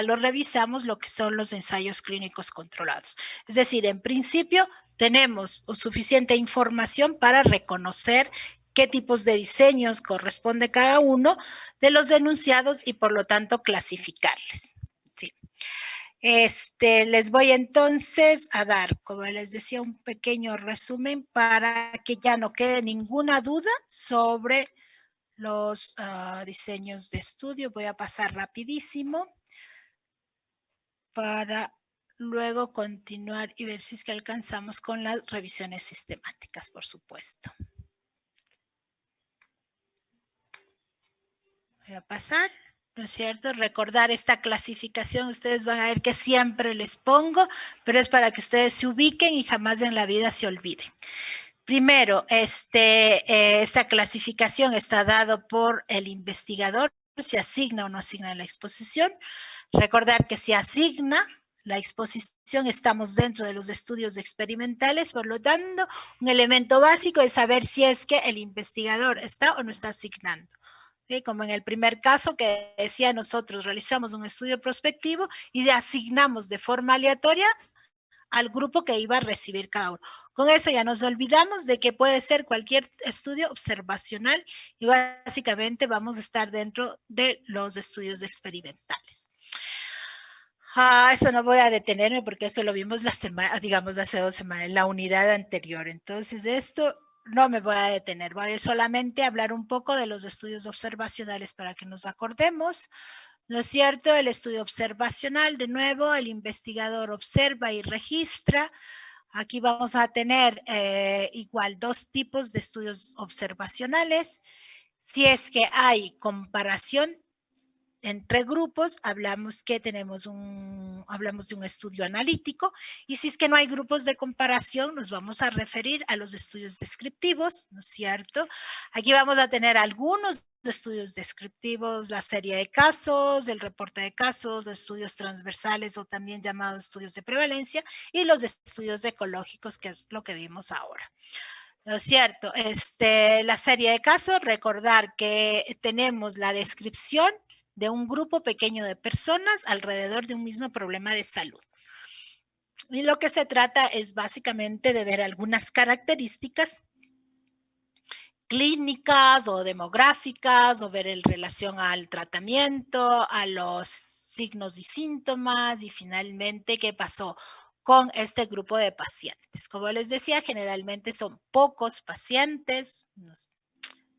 lo revisamos, lo que son los ensayos clínicos controlados. Es decir, en principio tenemos suficiente información para reconocer qué tipos de diseños corresponde cada uno de los denunciados y por lo tanto clasificarles. Sí. Les voy entonces a dar, como les decía, un pequeño resumen para que ya no quede ninguna duda sobre los diseños de estudio. Voy a pasar rapidísimo para luego continuar y ver si es que alcanzamos con las revisiones sistemáticas, por supuesto. Voy a pasar, ¿no es cierto? Recordar esta clasificación, ustedes van a ver que siempre les pongo, pero es para que ustedes se ubiquen y jamás en la vida se olviden. Primero, esta clasificación está dado por el investigador, si asigna o no asigna la exposición. Recordar que si asigna la exposición, estamos dentro de los estudios experimentales, por lo tanto, un elemento básico es saber si es que el investigador está o no está asignando. ¿Sí? Como en el primer caso que decía, nosotros realizamos un estudio prospectivo y asignamos de forma aleatoria al grupo que iba a recibir cada uno. Con eso ya nos olvidamos de que puede ser cualquier estudio observacional y básicamente vamos a estar dentro de los estudios experimentales. Eso no voy a detenerme porque esto lo vimos la semana, digamos, hace 2 semanas, en la unidad anterior. Entonces, de esto no me voy a detener. Voy a solamente hablar un poco de los estudios observacionales para que nos acordemos. ¿No es cierto? El estudio observacional, de nuevo, el investigador observa y registra. Aquí vamos a tener igual 2 tipos de estudios observacionales. Si es que hay comparación entre grupos, hablamos que hablamos de un estudio analítico, y si es que no hay grupos de comparación, nos vamos a referir a los estudios descriptivos, ¿no es cierto? Aquí vamos a tener algunos estudios descriptivos, la serie de casos, el reporte de casos, los estudios transversales o también llamados estudios de prevalencia, y los estudios ecológicos, que es lo que vimos ahora. ¿No es cierto? La serie de casos, recordar que tenemos la descripción de un grupo pequeño de personas alrededor de un mismo problema de salud. Y lo que se trata es básicamente de ver algunas características clínicas o demográficas o ver en relación al tratamiento, a los signos y síntomas y finalmente qué pasó con este grupo de pacientes. Como les decía, generalmente son pocos pacientes, unos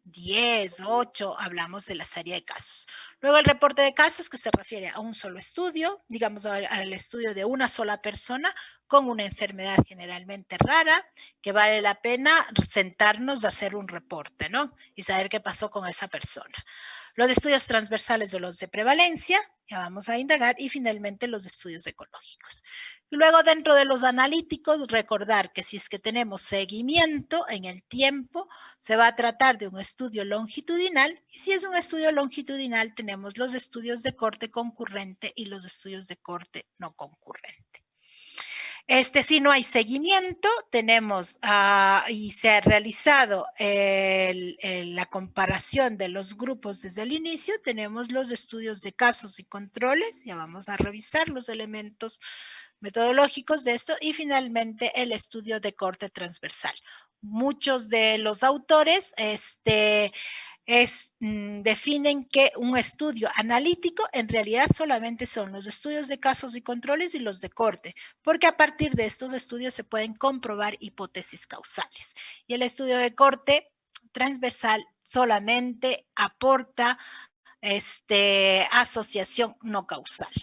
10, 8, hablamos de la serie de casos. Luego el reporte de casos que se refiere a un solo estudio, digamos al estudio de una sola persona con una enfermedad generalmente rara, que vale la pena sentarnos a hacer un reporte, ¿no? Y saber qué pasó con esa persona. Los estudios transversales o los de prevalencia, ya vamos a indagar, y finalmente los estudios ecológicos. Y luego dentro de los analíticos, recordar que si es que tenemos seguimiento en el tiempo, se va a tratar de un estudio longitudinal, y si es un estudio longitudinal, tenemos los estudios de corte concurrente y los estudios de corte no concurrente. Si no hay seguimiento, tenemos y se ha realizado la comparación de los grupos desde el inicio, tenemos los estudios de casos y controles, ya vamos a revisar los elementos metodológicos de esto, y finalmente el estudio de corte transversal. Muchos de los autores definen que un estudio analítico en realidad solamente son los estudios de casos y controles y los de corte, porque a partir de estos estudios se pueden comprobar hipótesis causales. Y el estudio de corte transversal solamente aporta asociación no causal.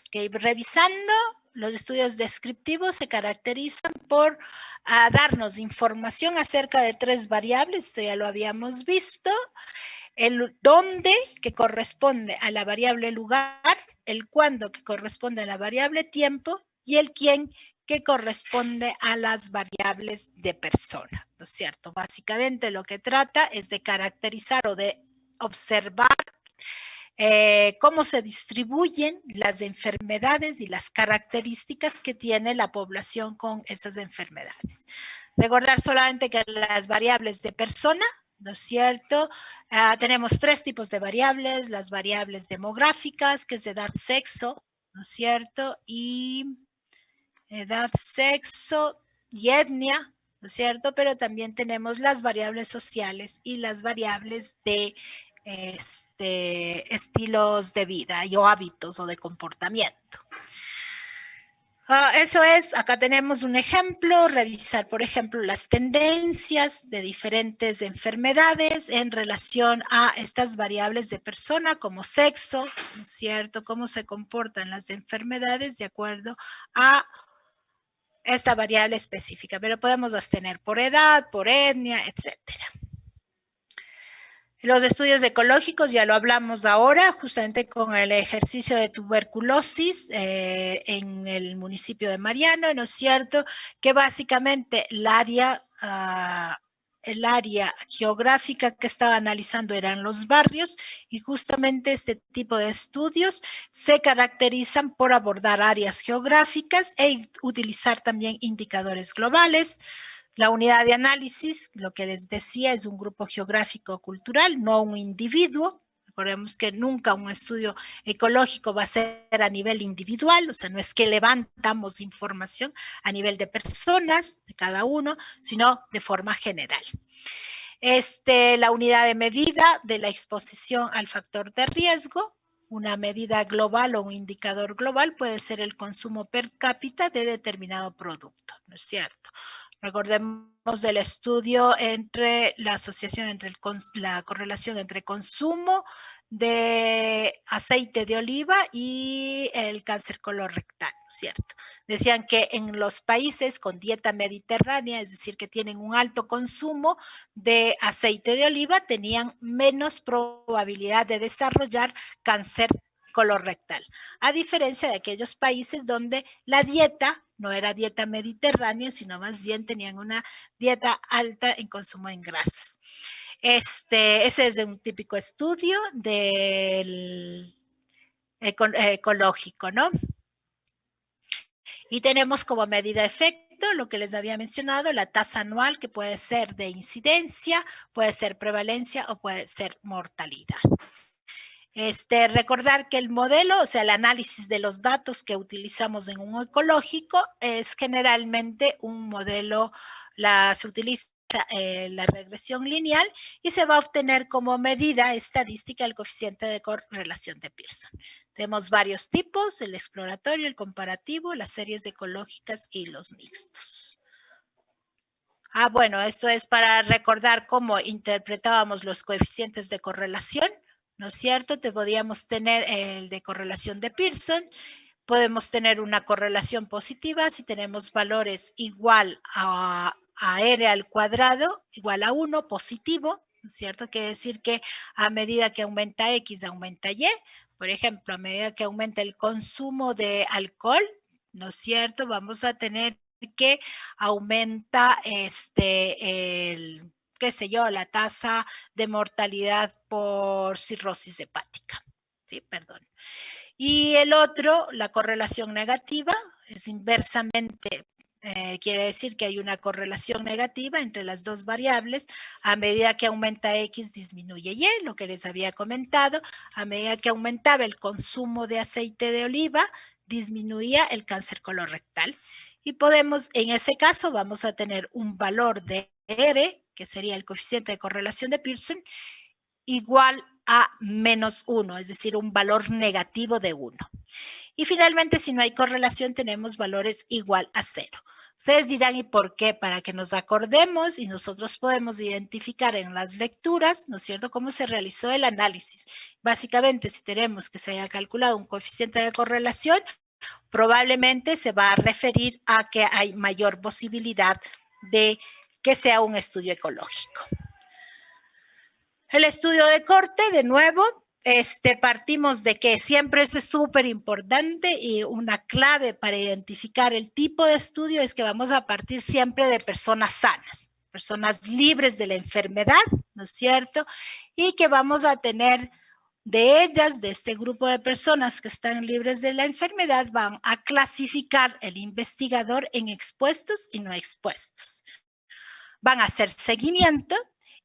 Okay, revisando, los estudios descriptivos se caracterizan por darnos información acerca de 3 variables, esto ya lo habíamos visto, el dónde, que corresponde a la variable lugar, el cuándo, que corresponde a la variable tiempo, y el quién, que corresponde a las variables de persona, ¿no es cierto? Básicamente lo que trata es de caracterizar o de observar cómo se distribuyen las enfermedades y las características que tiene la población con esas enfermedades. Recordar solamente que las variables de persona ¿no es cierto? Tenemos 3 tipos de variables, las variables demográficas, que es edad, sexo, ¿no es cierto? Y edad, sexo y etnia, ¿no es cierto? Pero también tenemos las variables sociales y las variables de estilos de vida o hábitos o de comportamiento. Eso es, acá tenemos un ejemplo, revisar, por ejemplo, las tendencias de diferentes enfermedades en relación a estas variables de persona como sexo, ¿no es cierto? Cómo se comportan las enfermedades de acuerdo a esta variable específica, pero podemos tener por edad, por etnia, etcétera. Los estudios ecológicos ya lo hablamos ahora, justamente con el ejercicio de tuberculosis en el municipio de Mariano, ¿no es cierto? Que básicamente el área geográfica que estaba analizando eran los barrios y justamente este tipo de estudios se caracterizan por abordar áreas geográficas e utilizar también indicadores globales. La unidad de análisis, lo que les decía, es un grupo geográfico cultural, no un individuo. Recordemos que nunca un estudio ecológico va a ser a nivel individual, o sea, no es que levantamos información a nivel de personas, de cada uno, sino de forma general. La unidad de medida de la exposición al factor de riesgo, una medida global o un indicador global puede ser el consumo per cápita de determinado producto, ¿no es cierto? Recordemos del estudio entre la asociación entre la correlación entre consumo de aceite de oliva y el cáncer colorectal, ¿cierto? Decían que en los países con dieta mediterránea, es decir, que tienen un alto consumo de aceite de oliva, tenían menos probabilidad de desarrollar cáncer colorectal, a diferencia de aquellos países donde la dieta no era dieta mediterránea, sino más bien tenían una dieta alta en consumo en grasas. Ese es un típico estudio del ecológico, ¿no? Y tenemos como medida de efecto lo que les había mencionado, la tasa anual, que puede ser de incidencia, puede ser prevalencia o puede ser mortalidad. Recordar que el modelo, o sea, el análisis de los datos que utilizamos en un ecológico es generalmente un modelo, se utiliza la regresión lineal y se va a obtener como medida estadística el coeficiente de correlación de Pearson. Tenemos varios tipos, el exploratorio, el comparativo, las series ecológicas y los mixtos. Bueno, esto es para recordar cómo interpretábamos los coeficientes de correlación, ¿no es cierto? Podíamos tener el de correlación de Pearson, podemos tener una correlación positiva si tenemos valores igual a R al cuadrado, igual a 1, positivo, ¿no es cierto? Quiere decir que a medida que aumenta X, aumenta Y. Por ejemplo, a medida que aumenta el consumo de alcohol, ¿no es cierto? Vamos a tener que aumenta qué sé yo, la tasa de mortalidad por cirrosis hepática. Sí, perdón. Y el otro, la correlación negativa, es inversamente, quiere decir que hay una correlación negativa entre las dos variables. A medida que aumenta X, disminuye Y, lo que les había comentado. A medida que aumentaba el consumo de aceite de oliva, disminuía el cáncer colorectal. Y podemos, en ese caso, vamos a tener un valor de R, que sería el coeficiente de correlación de Pearson, igual a menos 1, es decir, un valor negativo de 1. Y finalmente, si no hay correlación, tenemos valores igual a 0. Ustedes dirán, ¿y por qué? Para que nos acordemos y nosotros podemos identificar en las lecturas, ¿no es cierto?, cómo se realizó el análisis. Básicamente, si tenemos que se haya calculado un coeficiente de correlación, probablemente se va a referir a que hay mayor posibilidad de que sea un estudio ecológico. El estudio de corte, de nuevo, partimos de que siempre esto es súper importante y una clave para identificar el tipo de estudio es que vamos a partir siempre de personas sanas, personas libres de la enfermedad, ¿no es cierto? Y que vamos a tener de ellas, de este grupo de personas que están libres de la enfermedad, van a clasificar el investigador en expuestos y no expuestos. Van a hacer seguimiento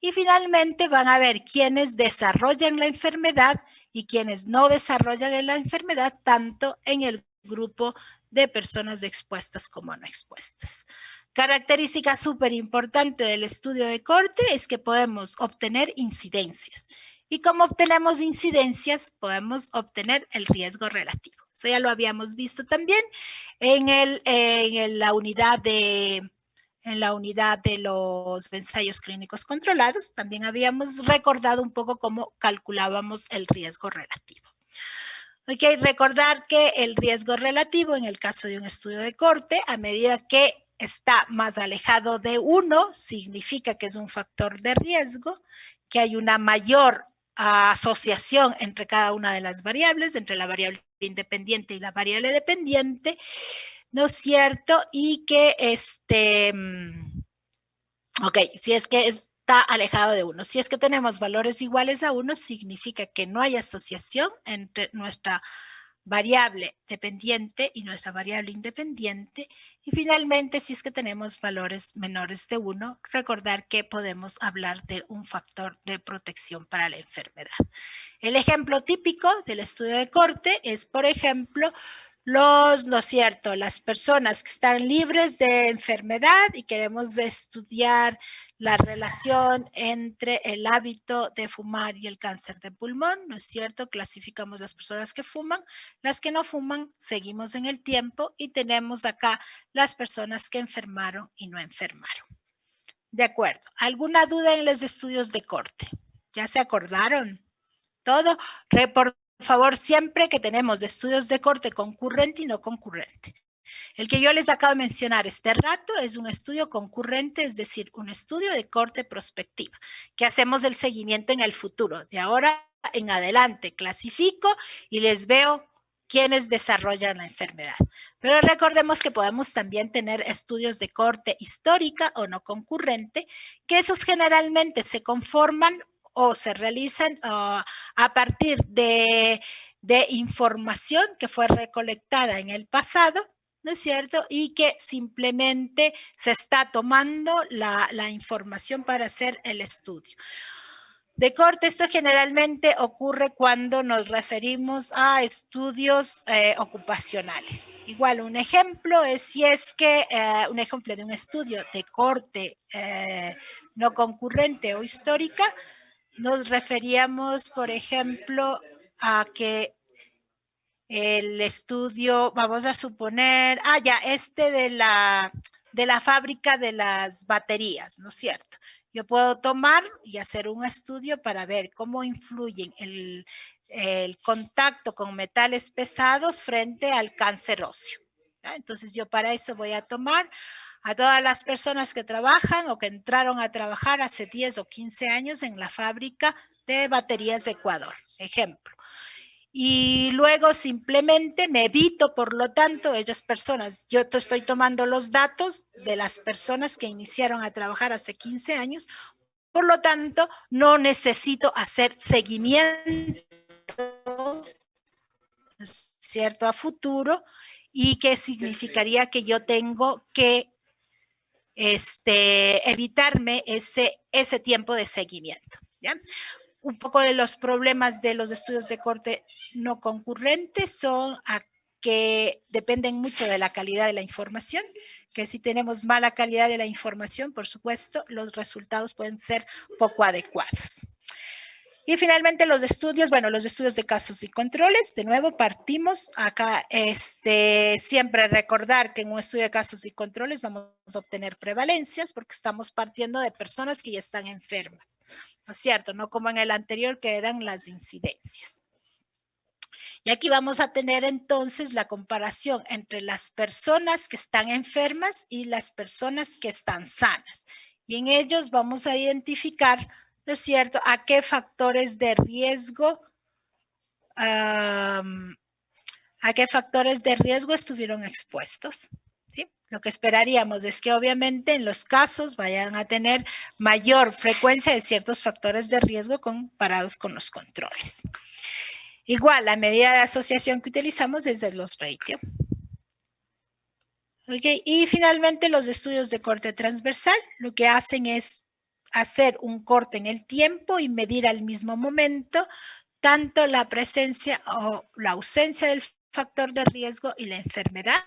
Y finalmente van a ver quiénes desarrollan la enfermedad y quienes no desarrollan la enfermedad, tanto en el grupo de personas expuestas como no expuestas. Característica súper importante del estudio de corte es que podemos obtener incidencias. Y como obtenemos incidencias, podemos obtener el riesgo relativo. Eso ya lo habíamos visto también en la unidad de los ensayos clínicos controlados. También habíamos recordado un poco cómo calculábamos el riesgo relativo. Ok, recordar que el riesgo relativo en el caso de un estudio de corte, a medida que está más alejado de 1, significa que es un factor de riesgo, que hay una mayor asociación entre cada una de las variables, entre la variable independiente y la variable dependiente, ¿no es cierto? Y que ok, si es que está alejado de 1. Si es que tenemos valores iguales a 1, significa que no hay asociación entre nuestra variable dependiente y nuestra variable independiente. Y finalmente, si es que tenemos valores menores de 1, recordar que podemos hablar de un factor de protección para la enfermedad. El ejemplo típico del estudio de corte es, por ejemplo, las personas que están libres de enfermedad y queremos estudiar la relación entre el hábito de fumar y el cáncer de pulmón, ¿no es cierto? Clasificamos las personas que fuman, las que no fuman, seguimos en el tiempo y tenemos acá las personas que enfermaron y no enfermaron. De acuerdo. ¿Alguna duda en los estudios de corte? ¿Ya se acordaron? Todo. Por favor, siempre que tenemos estudios de corte concurrente y no concurrente. El que yo les acabo de mencionar este rato es un estudio concurrente, es decir, un estudio de corte prospectiva, que hacemos el seguimiento en el futuro. De ahora en adelante clasifico y les veo quiénes desarrollan la enfermedad. Pero recordemos que podemos también tener estudios de corte histórica o no concurrente, que esos generalmente se conforman o se realizan a partir de información que fue recolectada en el pasado, ¿no es cierto? Y que simplemente se está tomando la información para hacer el estudio. De corte, esto generalmente ocurre cuando nos referimos a estudios ocupacionales. Igual, un ejemplo es si es que un ejemplo de un estudio de corte no concurrente o histórica, nos referíamos, por ejemplo, a que el estudio, vamos a suponer, de la fábrica de las baterías, ¿no es cierto? Yo puedo tomar y hacer un estudio para ver cómo influyen el contacto con metales pesados frente al cáncer óseo. ¿Ya? Entonces yo para eso voy a tomar a todas las personas que trabajan o que entraron a trabajar hace 10 o 15 años en la fábrica de baterías de Ecuador, ejemplo. Y luego simplemente me evito, por lo tanto, ellas personas, yo estoy tomando los datos de las personas que iniciaron a trabajar hace 15 años, por lo tanto, no necesito hacer seguimiento, ¿cierto?, a futuro, y que significaría que yo tengo que evitarme ese tiempo de seguimiento, ¿ya? Un poco de los problemas de los estudios de corte no concurrentes son que dependen mucho de la calidad de la información, que si tenemos mala calidad de la información, por supuesto, los resultados pueden ser poco adecuados. Y finalmente los estudios de casos y controles, de nuevo partimos acá, siempre recordar que en un estudio de casos y controles vamos a obtener prevalencias porque estamos partiendo de personas que ya están enfermas, ¿no es cierto? No como en el anterior que eran las incidencias. Y aquí vamos a tener entonces la comparación entre las personas que están enfermas y las personas que están sanas. Y en ellos vamos a identificar, ¿no es cierto?, a qué factores de riesgo, estuvieron expuestos. ¿Sí? Lo que esperaríamos es que obviamente en los casos vayan a tener mayor frecuencia de ciertos factores de riesgo comparados con los controles. Igual, la medida de asociación que utilizamos es el loss ratio. Okay. Y finalmente los estudios de corte transversal lo que hacen es hacer un corte en el tiempo y medir al mismo momento tanto la presencia o la ausencia del factor de riesgo y la enfermedad.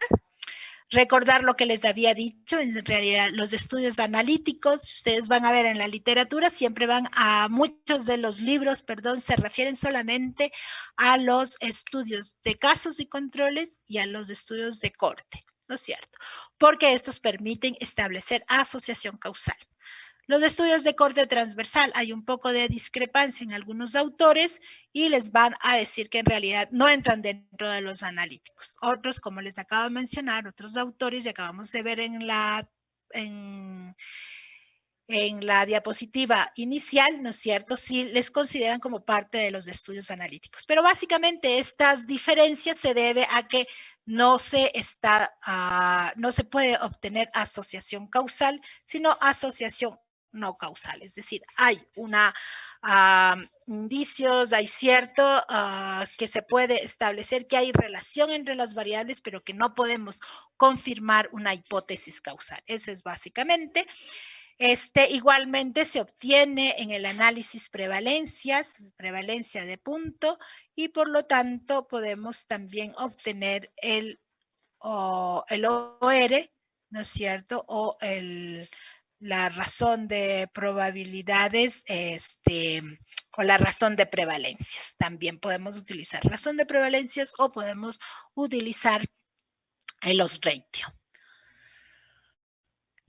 Recordar lo que les había dicho, en realidad los estudios analíticos, ustedes van a ver en la literatura, siempre van a muchos de los libros, perdón, se refieren solamente a los estudios de casos y controles y a los estudios de corte, ¿no es cierto? Porque estos permiten establecer asociación causal. Los estudios de corte transversal, hay un poco de discrepancia en algunos autores y les van a decir que en realidad no entran dentro de los analíticos. Otros, como les acabo de mencionar, otros autores, y acabamos de ver en la diapositiva inicial, ¿no es cierto? Sí les consideran como parte de los estudios analíticos. Pero básicamente estas diferencias se debe a que no se puede obtener asociación causal, sino asociación no causal, es decir, hay indicios, hay cierto que se puede establecer que hay relación entre las variables, pero que no podemos confirmar una hipótesis causal. Eso es básicamente. Igualmente se obtiene en el análisis prevalencia de punto, y por lo tanto podemos también obtener el OR, ¿no es cierto? O la razón de probabilidades, o la razón de prevalencias. También podemos utilizar razón de prevalencias o podemos utilizar el odds ratio.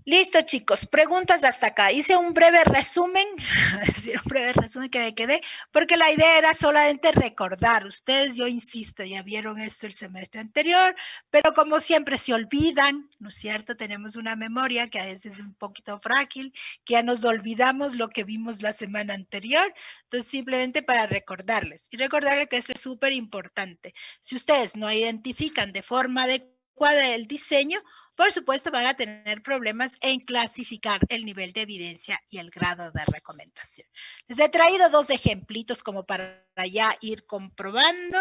Listo, chicos, preguntas hasta acá. Hice un breve resumen, que me quedé, porque la idea era solamente recordar. Ustedes, yo insisto, ya vieron esto el semestre anterior, pero como siempre se olvidan, ¿no es cierto? Tenemos una memoria que a veces es un poquito frágil, que ya nos olvidamos lo que vimos la semana anterior. Entonces, simplemente para recordarles. Y recordarles que esto es súper importante. Si ustedes no identifican de forma adecuada el diseño, por supuesto, van a tener problemas en clasificar el nivel de evidencia y el grado de recomendación. Les he traído dos ejemplitos como para ya ir comprobando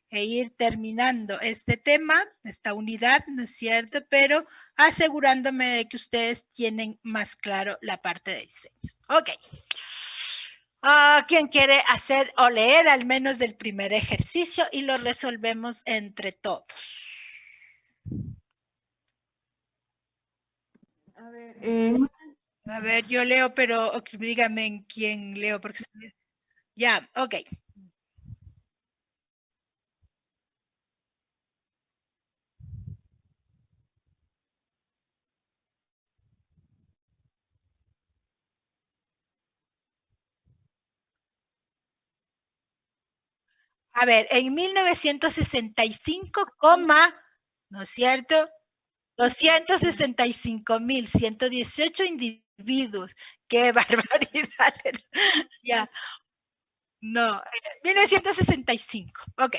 e ir terminando este tema, esta unidad, ¿no es cierto? Pero asegurándome de que ustedes tienen más claro la parte de diseños. Ok. ¿Quién quiere hacer o leer al menos del primer ejercicio y lo resolvemos entre todos? A ver, yo leo, pero dígame en quién leo, porque ya, ok. A ver, en 1965, ¿no es cierto? 265,118 individuos. ¡Qué barbaridad! Ya, no, 1965, ok.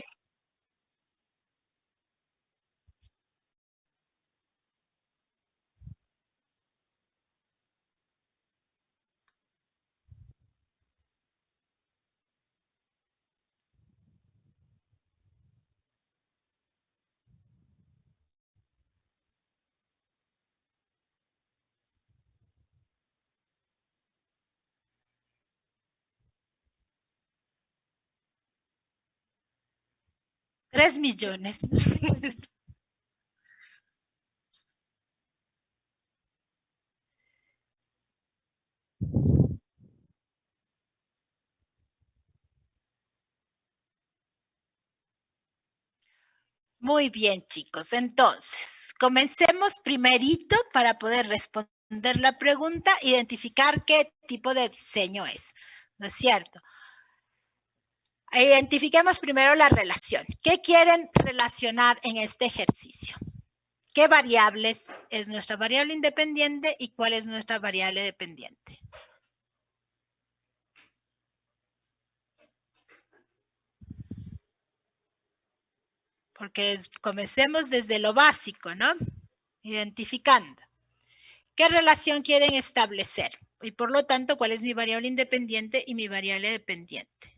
$3 millones. Muy bien, chicos. Entonces, comencemos primerito para poder responder la pregunta, identificar qué tipo de diseño es, ¿no es cierto? Identifiquemos primero la relación. ¿Qué quieren relacionar en este ejercicio? ¿Qué variables es nuestra variable independiente y cuál es nuestra variable dependiente? Porque comencemos desde lo básico, ¿no? Identificando. ¿Qué relación quieren establecer? Y por lo tanto, ¿cuál es mi variable independiente y mi variable dependiente?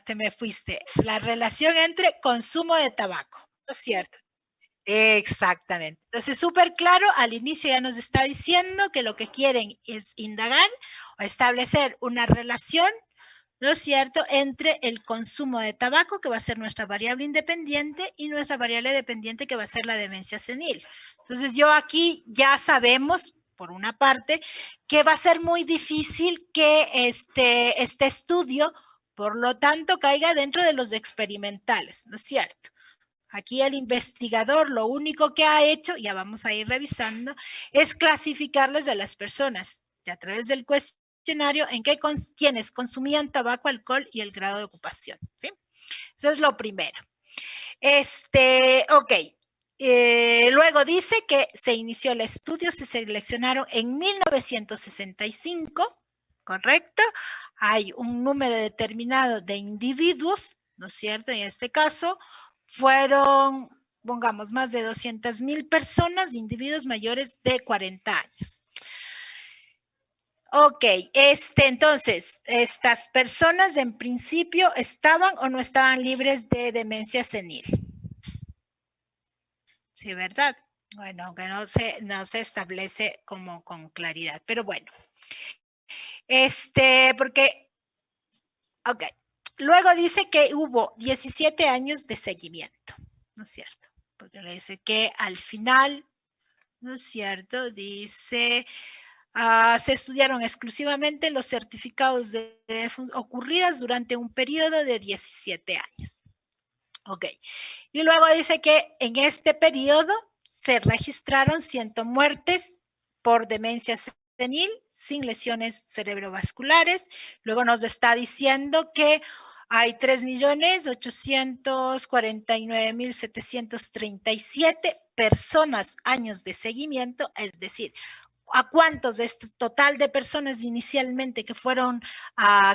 Te me fuiste. La relación entre consumo de tabaco, ¿no es cierto? Exactamente. Entonces, súper claro, al inicio ya nos está diciendo que lo que quieren es indagar o establecer una relación, ¿no es cierto?, entre el consumo de tabaco, que va a ser nuestra variable independiente, y nuestra variable dependiente, que va a ser la demencia senil. Entonces, yo aquí ya sabemos, por una parte, que va a ser muy difícil que este estudio, por lo tanto, caiga dentro de los experimentales, ¿no es cierto? Aquí el investigador lo único que ha hecho, ya vamos a ir revisando, es clasificarles a las personas y a través del cuestionario en qué quienes consumían tabaco, alcohol y el grado de ocupación, ¿sí? Eso es lo primero. Ok. Luego dice que se inició el estudio, se seleccionaron en 1965, ¿correcto? Hay un número determinado de individuos, ¿no es cierto? En este caso, fueron, pongamos, más de 200,000 personas, individuos mayores de 40 años. Ok, entonces, estas personas en principio estaban o no estaban libres de demencia senil. Sí, ¿verdad? Bueno, aunque no se establece como con claridad, pero bueno. Porque, ok. Luego dice que hubo 17 años de seguimiento, ¿no es cierto? Porque le dice que al final, ¿no es cierto? Dice, se estudiaron exclusivamente los certificados de ocurridas durante un periodo de 17 años. Ok. Y luego dice que en este periodo se registraron 100 muertes por demencia senil sin lesiones cerebrovasculares. Luego nos está diciendo que hay 3.849.737 personas, años de seguimiento, es decir, ¿a cuántos de este total de personas inicialmente que fueron,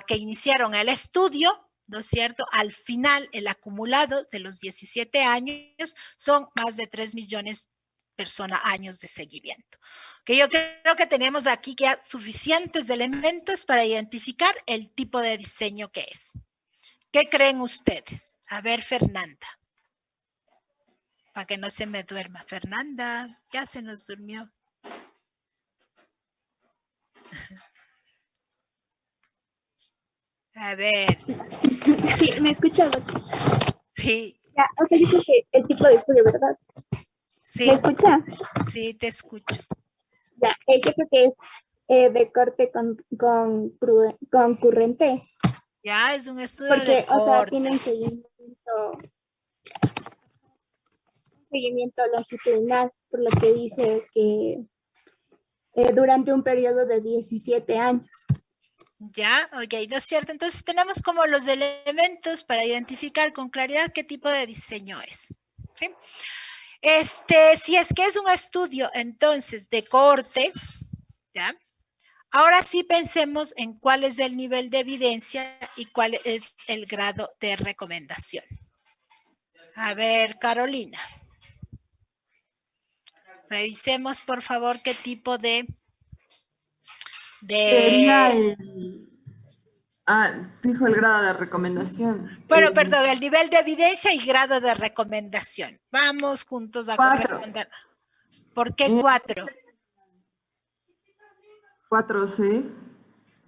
que iniciaron el estudio, ¿no es cierto? Al final, el acumulado de los 17 años son más de 3 millones de años de seguimiento. Que yo creo que tenemos aquí ya suficientes elementos para identificar el tipo de diseño que es. ¿Qué creen ustedes? A ver, Fernanda. Para que no se me duerma. Fernanda, ya se nos durmió. A ver. Sí, ¿me escucha? Sí. Ya, o sea, yo creo que el tipo de estudio, ¿verdad? Sí. ¿Me escucha? Sí, te escucho. Ya, yo creo que es de corte concurrente. Ya, es un estudio porque, de corte. O sea, tienen seguimiento longitudinal, por lo que dice que durante un periodo de 17 años. Ya, ok, ¿no es cierto? Entonces tenemos como los elementos para identificar con claridad qué tipo de diseño es. ¿Sí? Si es que es un estudio entonces de corte, ¿ya? Ahora sí pensemos en cuál es el nivel de evidencia y cuál es el grado de recomendación. A ver, Carolina. Revisemos, por favor, qué tipo de... Sería dijo el grado de recomendación. Bueno, perdón, el nivel de evidencia y grado de recomendación. Vamos juntos a 4. responder. ¿Por qué 4? 4C.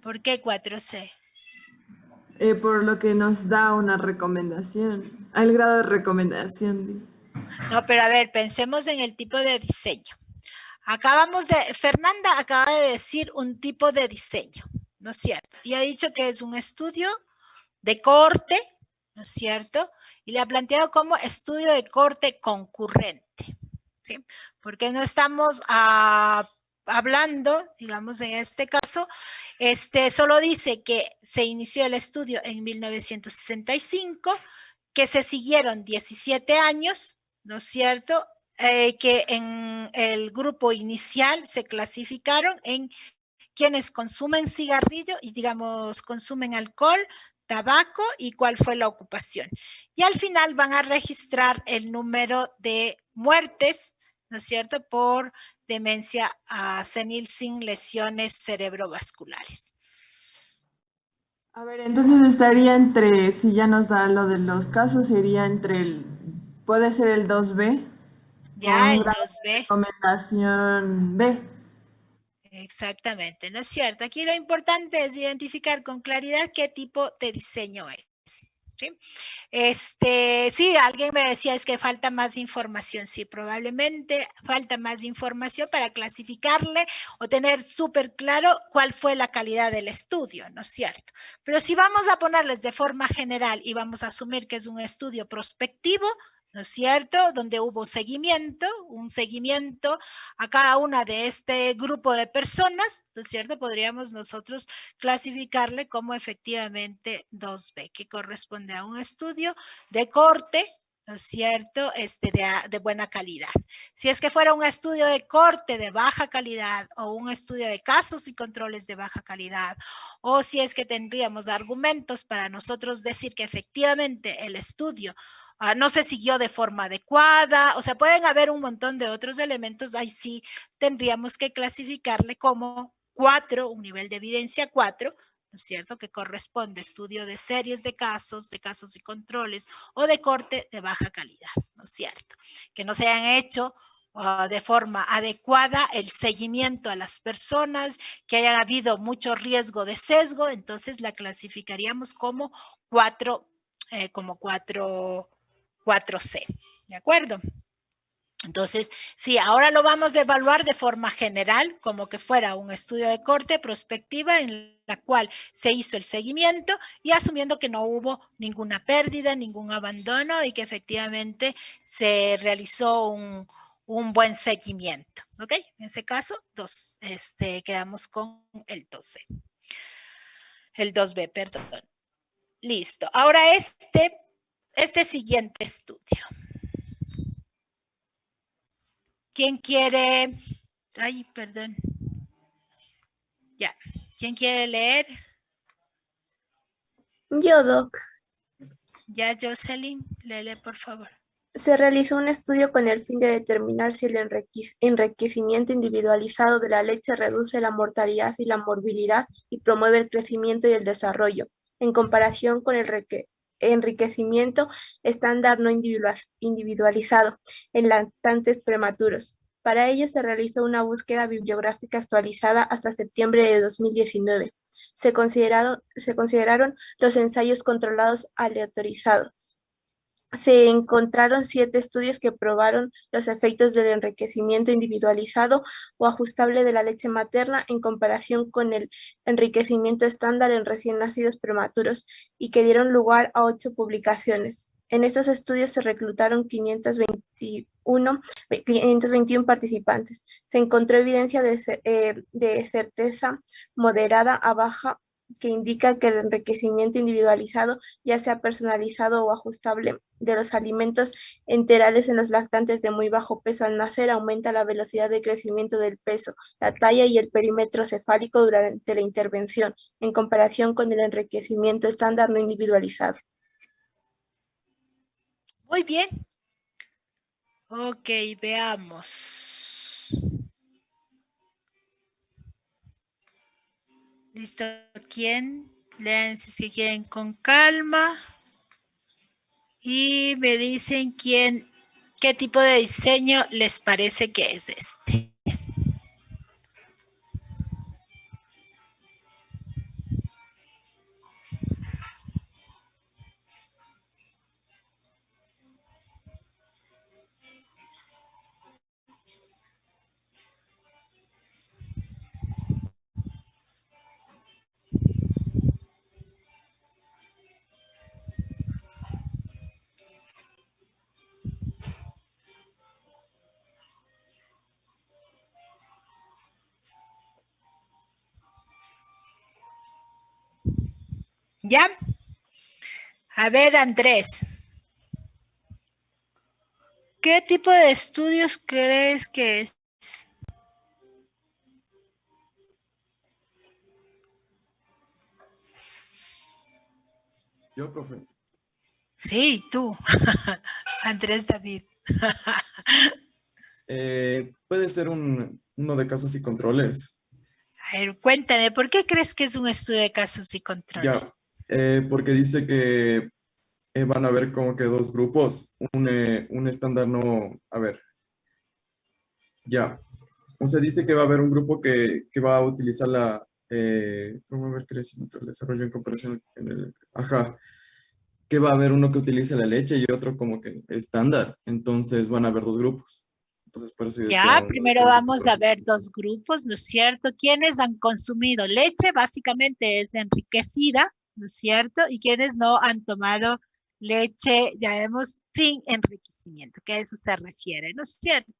¿Por qué 4C? Por lo que nos da una recomendación. El grado de recomendación. No, pero a ver, pensemos en el tipo de diseño. Fernanda acaba de decir un tipo de diseño, ¿no es cierto? Y ha dicho que es un estudio de corte, ¿no es cierto? Y le ha planteado como estudio de corte concurrente, ¿sí? Porque no estamos hablando, digamos en este caso, solo dice que se inició el estudio en 1965, que se siguieron 17 años, ¿no es cierto? Que en el grupo inicial se clasificaron en quienes consumen cigarrillo y, digamos, consumen alcohol, tabaco y cuál fue la ocupación. Y al final van a registrar el número de muertes, ¿no es cierto?, por demencia senil sin lesiones cerebrovasculares. A ver, entonces estaría entre, si ya nos da lo de los casos, sería puede ser el 2B con Ya, un el grado de 2B. recomendación B. Exactamente, ¿no es cierto? Aquí lo importante es identificar con claridad qué tipo de diseño es. ¿Sí? Sí, alguien me decía es que falta más información. Sí, probablemente falta más información para clasificarle o tener súper claro cuál fue la calidad del estudio, ¿no es cierto? Pero si vamos a ponerles de forma general y vamos a asumir que es un estudio prospectivo, ¿no es cierto? Donde hubo un seguimiento a cada una de este grupo de personas, ¿no es cierto? Podríamos nosotros clasificarle como efectivamente 2B, que corresponde a un estudio de corte, ¿no es cierto? De buena calidad. Si es que fuera un estudio de corte de baja calidad o un estudio de casos y controles de baja calidad, o si es que tendríamos argumentos para nosotros decir que efectivamente el estudio no se siguió de forma adecuada, o sea, pueden haber un montón de otros elementos, ahí sí tendríamos que clasificarle como 4, un nivel de evidencia 4, ¿no es cierto? Que corresponde a estudio de series de casos y controles o de corte de baja calidad, ¿no es cierto? Que no se hayan hecho de forma adecuada el seguimiento a las personas, que haya habido mucho riesgo de sesgo, entonces la clasificaríamos como 4, como 4C, ¿de acuerdo? Entonces, sí, ahora lo vamos a evaluar de forma general, como que fuera un estudio de corte prospectiva en la cual se hizo el seguimiento y asumiendo que no hubo ninguna pérdida, ningún abandono y que efectivamente se realizó un buen seguimiento. ¿Ok? En ese caso, quedamos con el 12. El 2B, perdón. Listo. Ahora este siguiente estudio. ¿Quién quiere? Ay, perdón. Ya. ¿Quién quiere leer? Yo, Doc. Ya, Jocelyn, léele, por favor. Se realizó un estudio con el fin de determinar si el enriquecimiento individualizado de la leche reduce la mortalidad y la morbilidad y promueve el crecimiento y el desarrollo, en comparación con el enriquecimiento estándar no individualizado en lactantes prematuros. Para ello se realizó una búsqueda bibliográfica actualizada hasta septiembre de 2019. Se consideraron los ensayos controlados aleatorizados. Se encontraron 7 estudios que probaron los efectos del enriquecimiento individualizado o ajustable de la leche materna en comparación con el enriquecimiento estándar en recién nacidos prematuros y que dieron lugar a 8 publicaciones. En estos estudios se reclutaron 521 participantes. Se encontró evidencia de certeza moderada a baja que indica que el enriquecimiento individualizado, ya sea personalizado o ajustable, de los alimentos enterales en los lactantes de muy bajo peso al nacer aumenta la velocidad de crecimiento del peso, la talla y el perímetro cefálico durante la intervención, en comparación con el enriquecimiento estándar no individualizado. Muy bien. Ok, veamos. ¿Listo? ¿Quién? Lean si es que quieren con calma. Y me dicen qué tipo de diseño les parece que es este. ¿Ya? A ver, Andrés. ¿Qué tipo de estudios crees que es? Yo, profe. Sí, tú. Andrés David. Puede ser uno de casos y controles. A ver, cuéntame, ¿por qué crees que es un estudio de casos y Ya, controles? Porque dice que van a haber como que dos grupos, un estándar no, a ver, ya. O sea, dice que va a haber un grupo que va a utilizar promover crecimiento del desarrollo en comparación en ajá, que va a haber uno que utilice la leche y otro como que estándar. Entonces van a haber dos grupos. Entonces por eso yo decía Ya, uno de primero curso vamos a fotográfico. ver dos grupos, ¿no es cierto? ¿Quiénes han consumido leche? Básicamente es enriquecida, ¿no es cierto? Y quienes no han tomado leche, ya vemos, sin enriquecimiento, que a eso se refiere, ¿no es cierto?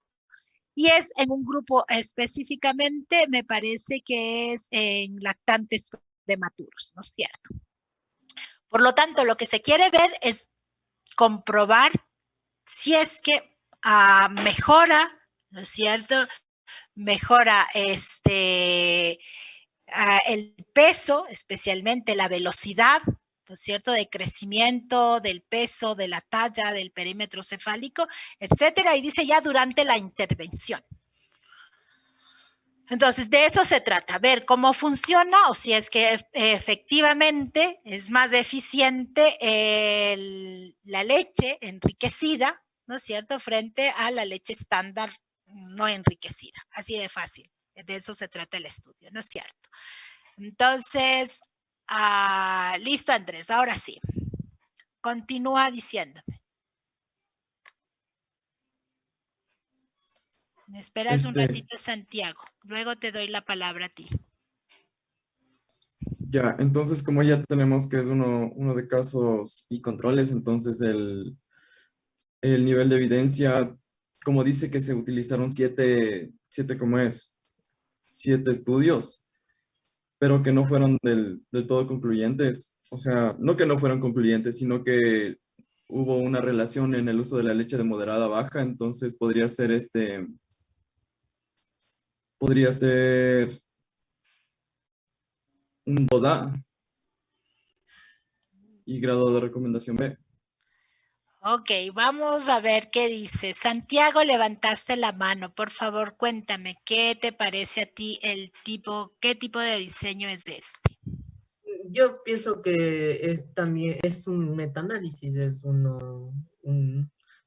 Y es en un grupo específicamente, me parece que es en lactantes prematuros, ¿no es cierto? Por lo tanto, lo que se quiere ver es comprobar si es que mejora, ¿no es cierto? Mejora el peso, especialmente la velocidad, ¿no es cierto?, de crecimiento, del peso, de la talla, del perímetro cefálico, etcétera, y dice ya durante la intervención. Entonces, de eso se trata, ver cómo funciona o si es que efectivamente es más eficiente la leche enriquecida, ¿no es cierto?, frente a la leche estándar no enriquecida. Así de fácil. De eso se trata el estudio, ¿no es cierto? Entonces, listo, Andrés, ahora sí. Continúa diciéndome. Me esperas un ratito, Santiago. Luego te doy la palabra a ti. Ya, entonces como ya tenemos que es uno de casos y controles, entonces el nivel de evidencia, como dice que se utilizaron ¿cómo es? 7 estudios, pero que no fueron del todo concluyentes. O sea, no que no fueron concluyentes, sino que hubo una relación en el uso de la leche de moderada a baja, entonces podría ser un 2A y grado de recomendación B. Ok, vamos a ver qué dice. Santiago, levantaste la mano. Por favor, cuéntame, ¿qué te parece a ti qué tipo de diseño es este? Yo pienso que también es un metaanálisis,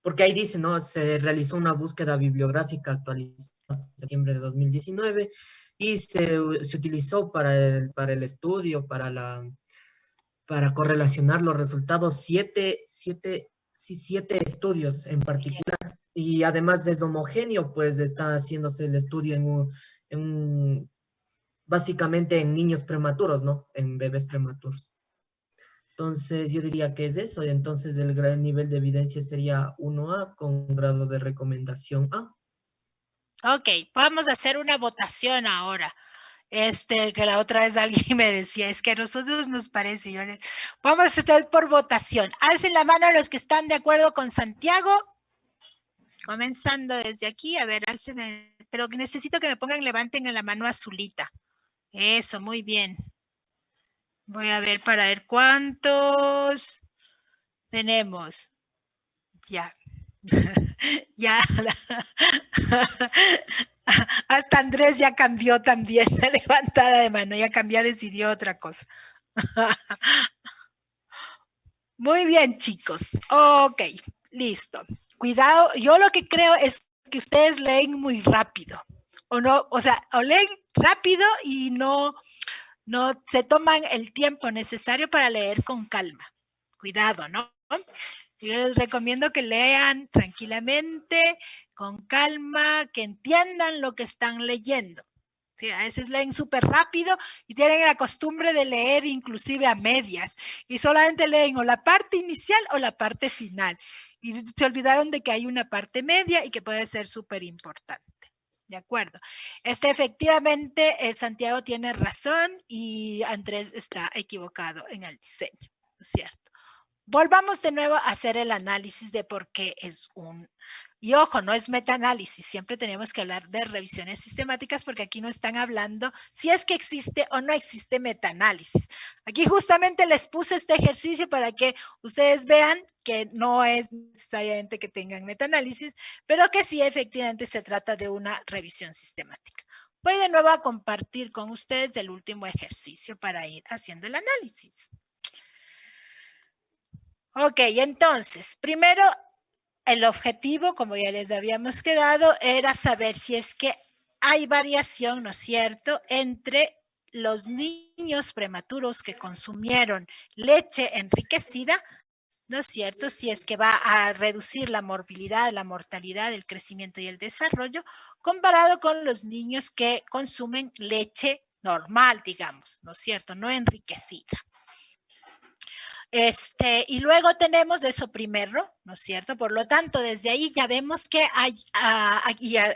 porque ahí dice, ¿no? Se realizó una búsqueda bibliográfica actualizada hasta septiembre de 2019 y se utilizó para el estudio, para correlacionar los resultados, siete estudios en particular. Y además es homogéneo, pues está haciéndose el estudio básicamente en niños prematuros, ¿no? En bebés prematuros. Entonces, yo diría que es eso. Y entonces, el gran nivel de evidencia sería 1A con grado de recomendación A. Ok, vamos a hacer una votación ahora. Que la otra vez alguien me decía, es que a nosotros nos parece, vamos a estar por votación. Alcen la mano los que están de acuerdo con Santiago. Comenzando desde aquí, a ver, alcen, pero necesito que me pongan, levanten la mano azulita. Eso, muy bien. Voy a ver para ver cuántos tenemos. Ya. Ya. Hasta Andrés ya cambió también la levantada de mano, ya cambió, decidió otra cosa. Muy bien, chicos. Ok, listo. Cuidado, yo lo que creo es que ustedes leen muy rápido. O no, o sea, o leen rápido y no se toman el tiempo necesario para leer con calma. Cuidado, ¿no? Yo les recomiendo que lean tranquilamente, con calma, que entiendan lo que están leyendo. Sí, a veces leen súper rápido y tienen la costumbre de leer inclusive a medias y solamente leen o la parte inicial o la parte final. Y se olvidaron de que hay una parte media y que puede ser súper importante. ¿De acuerdo? Efectivamente, Santiago tiene razón y Andrés está equivocado en el diseño, ¿no es cierto? Volvamos de nuevo a hacer el análisis de por qué es y ojo, no es metaanálisis, siempre tenemos que hablar de revisiones sistemáticas porque aquí no están hablando si es que existe o no existe metaanálisis. Aquí justamente les puse este ejercicio para que ustedes vean que no es necesariamente que tengan metaanálisis, pero que sí efectivamente se trata de una revisión sistemática. Voy de nuevo a compartir con ustedes el último ejercicio para ir haciendo el análisis. Ok, entonces, primero, el objetivo, como ya les habíamos quedado, era saber si es que hay variación, ¿no es cierto?, entre los niños prematuros que consumieron leche enriquecida, ¿no es cierto?, si es que va a reducir la morbilidad, la mortalidad, el crecimiento y el desarrollo, comparado con los niños que consumen leche normal, digamos, ¿no es cierto?, no enriquecida. Y luego tenemos eso primero, ¿no es cierto? Por lo tanto, desde ahí ya vemos que hay,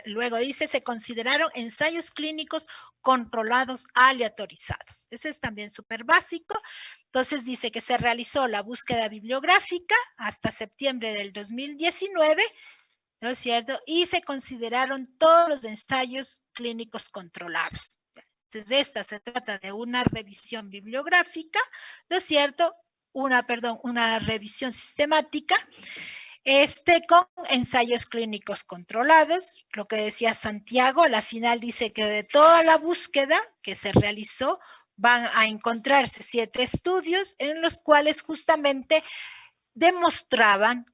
luego dice, se consideraron ensayos clínicos controlados aleatorizados. Eso es también súper básico. Entonces dice que se realizó la búsqueda bibliográfica hasta septiembre del 2019, ¿no es cierto? Y se consideraron todos los ensayos clínicos controlados. Entonces, esta se trata de una revisión bibliográfica, ¿no es cierto? Una revisión sistemática, con ensayos clínicos controlados. Lo que decía Santiago, a la final dice que de toda la búsqueda que se realizó, van a encontrarse 7 estudios en los cuales justamente demostraban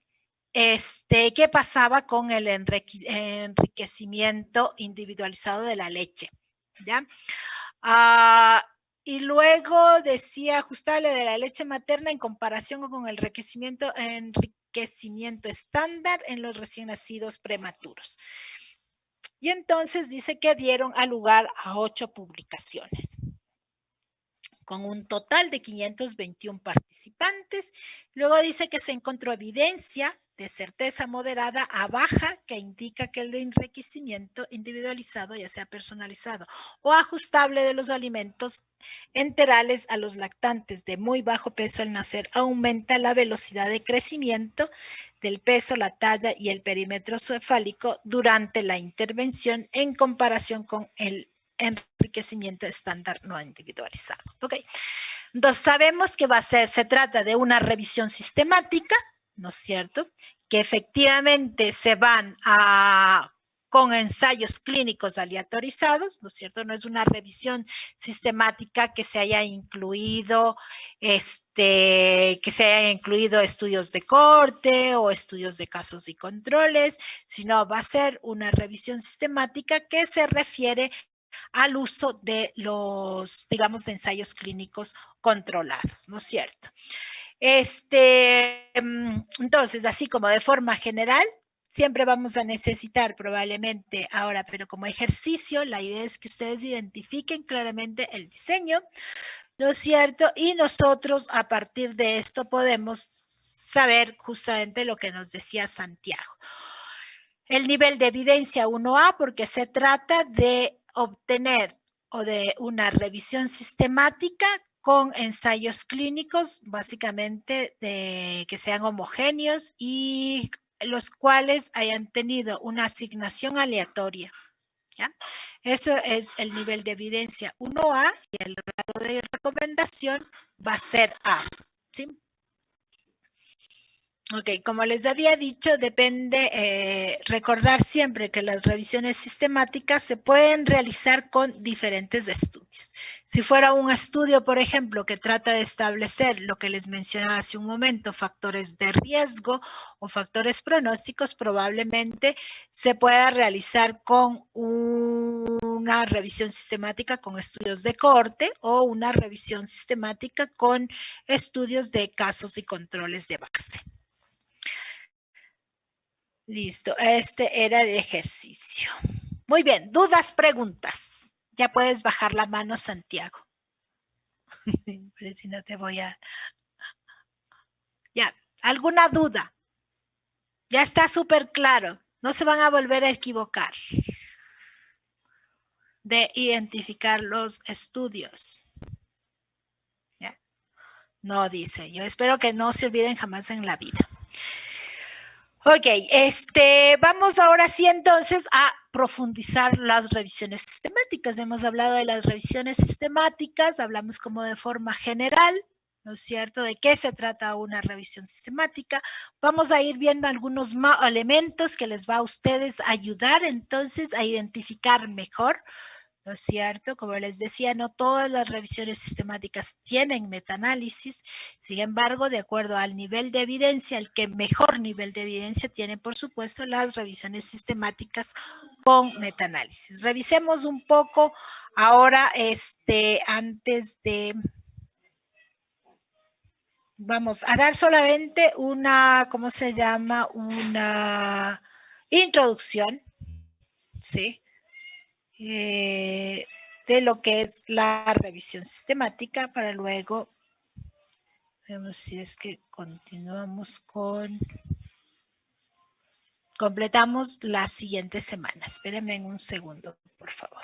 qué pasaba con el enriquecimiento individualizado de la leche, ¿ya? Y luego decía ajustable de la leche materna en comparación con el enriquecimiento estándar en los recién nacidos prematuros. Y entonces dice que dieron lugar a 8 publicaciones, con un total de 521 participantes. Luego dice que se encontró evidencia de certeza moderada a baja que indica que el enriquecimiento individualizado, ya sea personalizado o ajustable de los alimentos enterales a los lactantes de muy bajo peso al nacer, aumenta la velocidad de crecimiento del peso, la talla y el perímetro cefálico durante la intervención en comparación con el enriquecimiento estándar no individualizado. Ok, entonces sabemos que se trata de una revisión sistemática, ¿no es cierto?, que efectivamente se van con ensayos clínicos aleatorizados, ¿no es cierto? No es una revisión sistemática que se haya incluido, estudios de corte o estudios de casos y controles, sino va a ser una revisión sistemática que se refiere al uso de los, digamos, de ensayos clínicos controlados, ¿no es cierto? Entonces, así como de forma general, siempre vamos a necesitar probablemente ahora, pero como ejercicio, la idea es que ustedes identifiquen claramente el diseño, ¿no es cierto? Y nosotros a partir de esto podemos saber justamente lo que nos decía Santiago. El nivel de evidencia 1A, porque se trata de obtener o de una revisión sistemática con ensayos clínicos, básicamente que sean homogéneos y los cuales hayan tenido una asignación aleatoria, ¿ya? Eso es el nivel de evidencia 1A y el grado de recomendación va a ser A, ¿sí? Ok, como les había dicho, depende, recordar siempre que las revisiones sistemáticas se pueden realizar con diferentes estudios. Si fuera un estudio, por ejemplo, que trata de establecer lo que les mencionaba hace un momento, factores de riesgo o factores pronósticos, probablemente se pueda realizar con una revisión sistemática con estudios de cohorte o una revisión sistemática con estudios de casos y controles de base. Listo, este era el ejercicio. Muy bien, dudas, preguntas. Ya puedes bajar la mano, Santiago. Pero si no te voy a... Ya, ¿alguna duda? Ya está súper claro. No se van a volver a equivocar de identificar los estudios. ¿Ya? No dice. Yo espero que no se olviden jamás en la vida. Ok, vamos ahora sí entonces a profundizar las revisiones sistemáticas. Hemos hablado de las revisiones sistemáticas, hablamos como de forma general, ¿no es cierto? ¿De qué se trata una revisión sistemática? Vamos a ir viendo algunos elementos que les va a ustedes ayudar entonces a identificar mejor, ¿no es cierto? Como les decía, no todas las revisiones sistemáticas tienen metaanálisis, sin embargo, de acuerdo al nivel de evidencia, el que mejor nivel de evidencia tiene, por supuesto, las revisiones sistemáticas con metaanálisis. Revisemos un poco ahora, antes de... Vamos a dar solamente una, ¿cómo se llama? Una introducción, ¿sí? De lo que es la revisión sistemática para luego, vemos si es que continuamos completamos la siguiente semana. Espérenme en un segundo, por favor.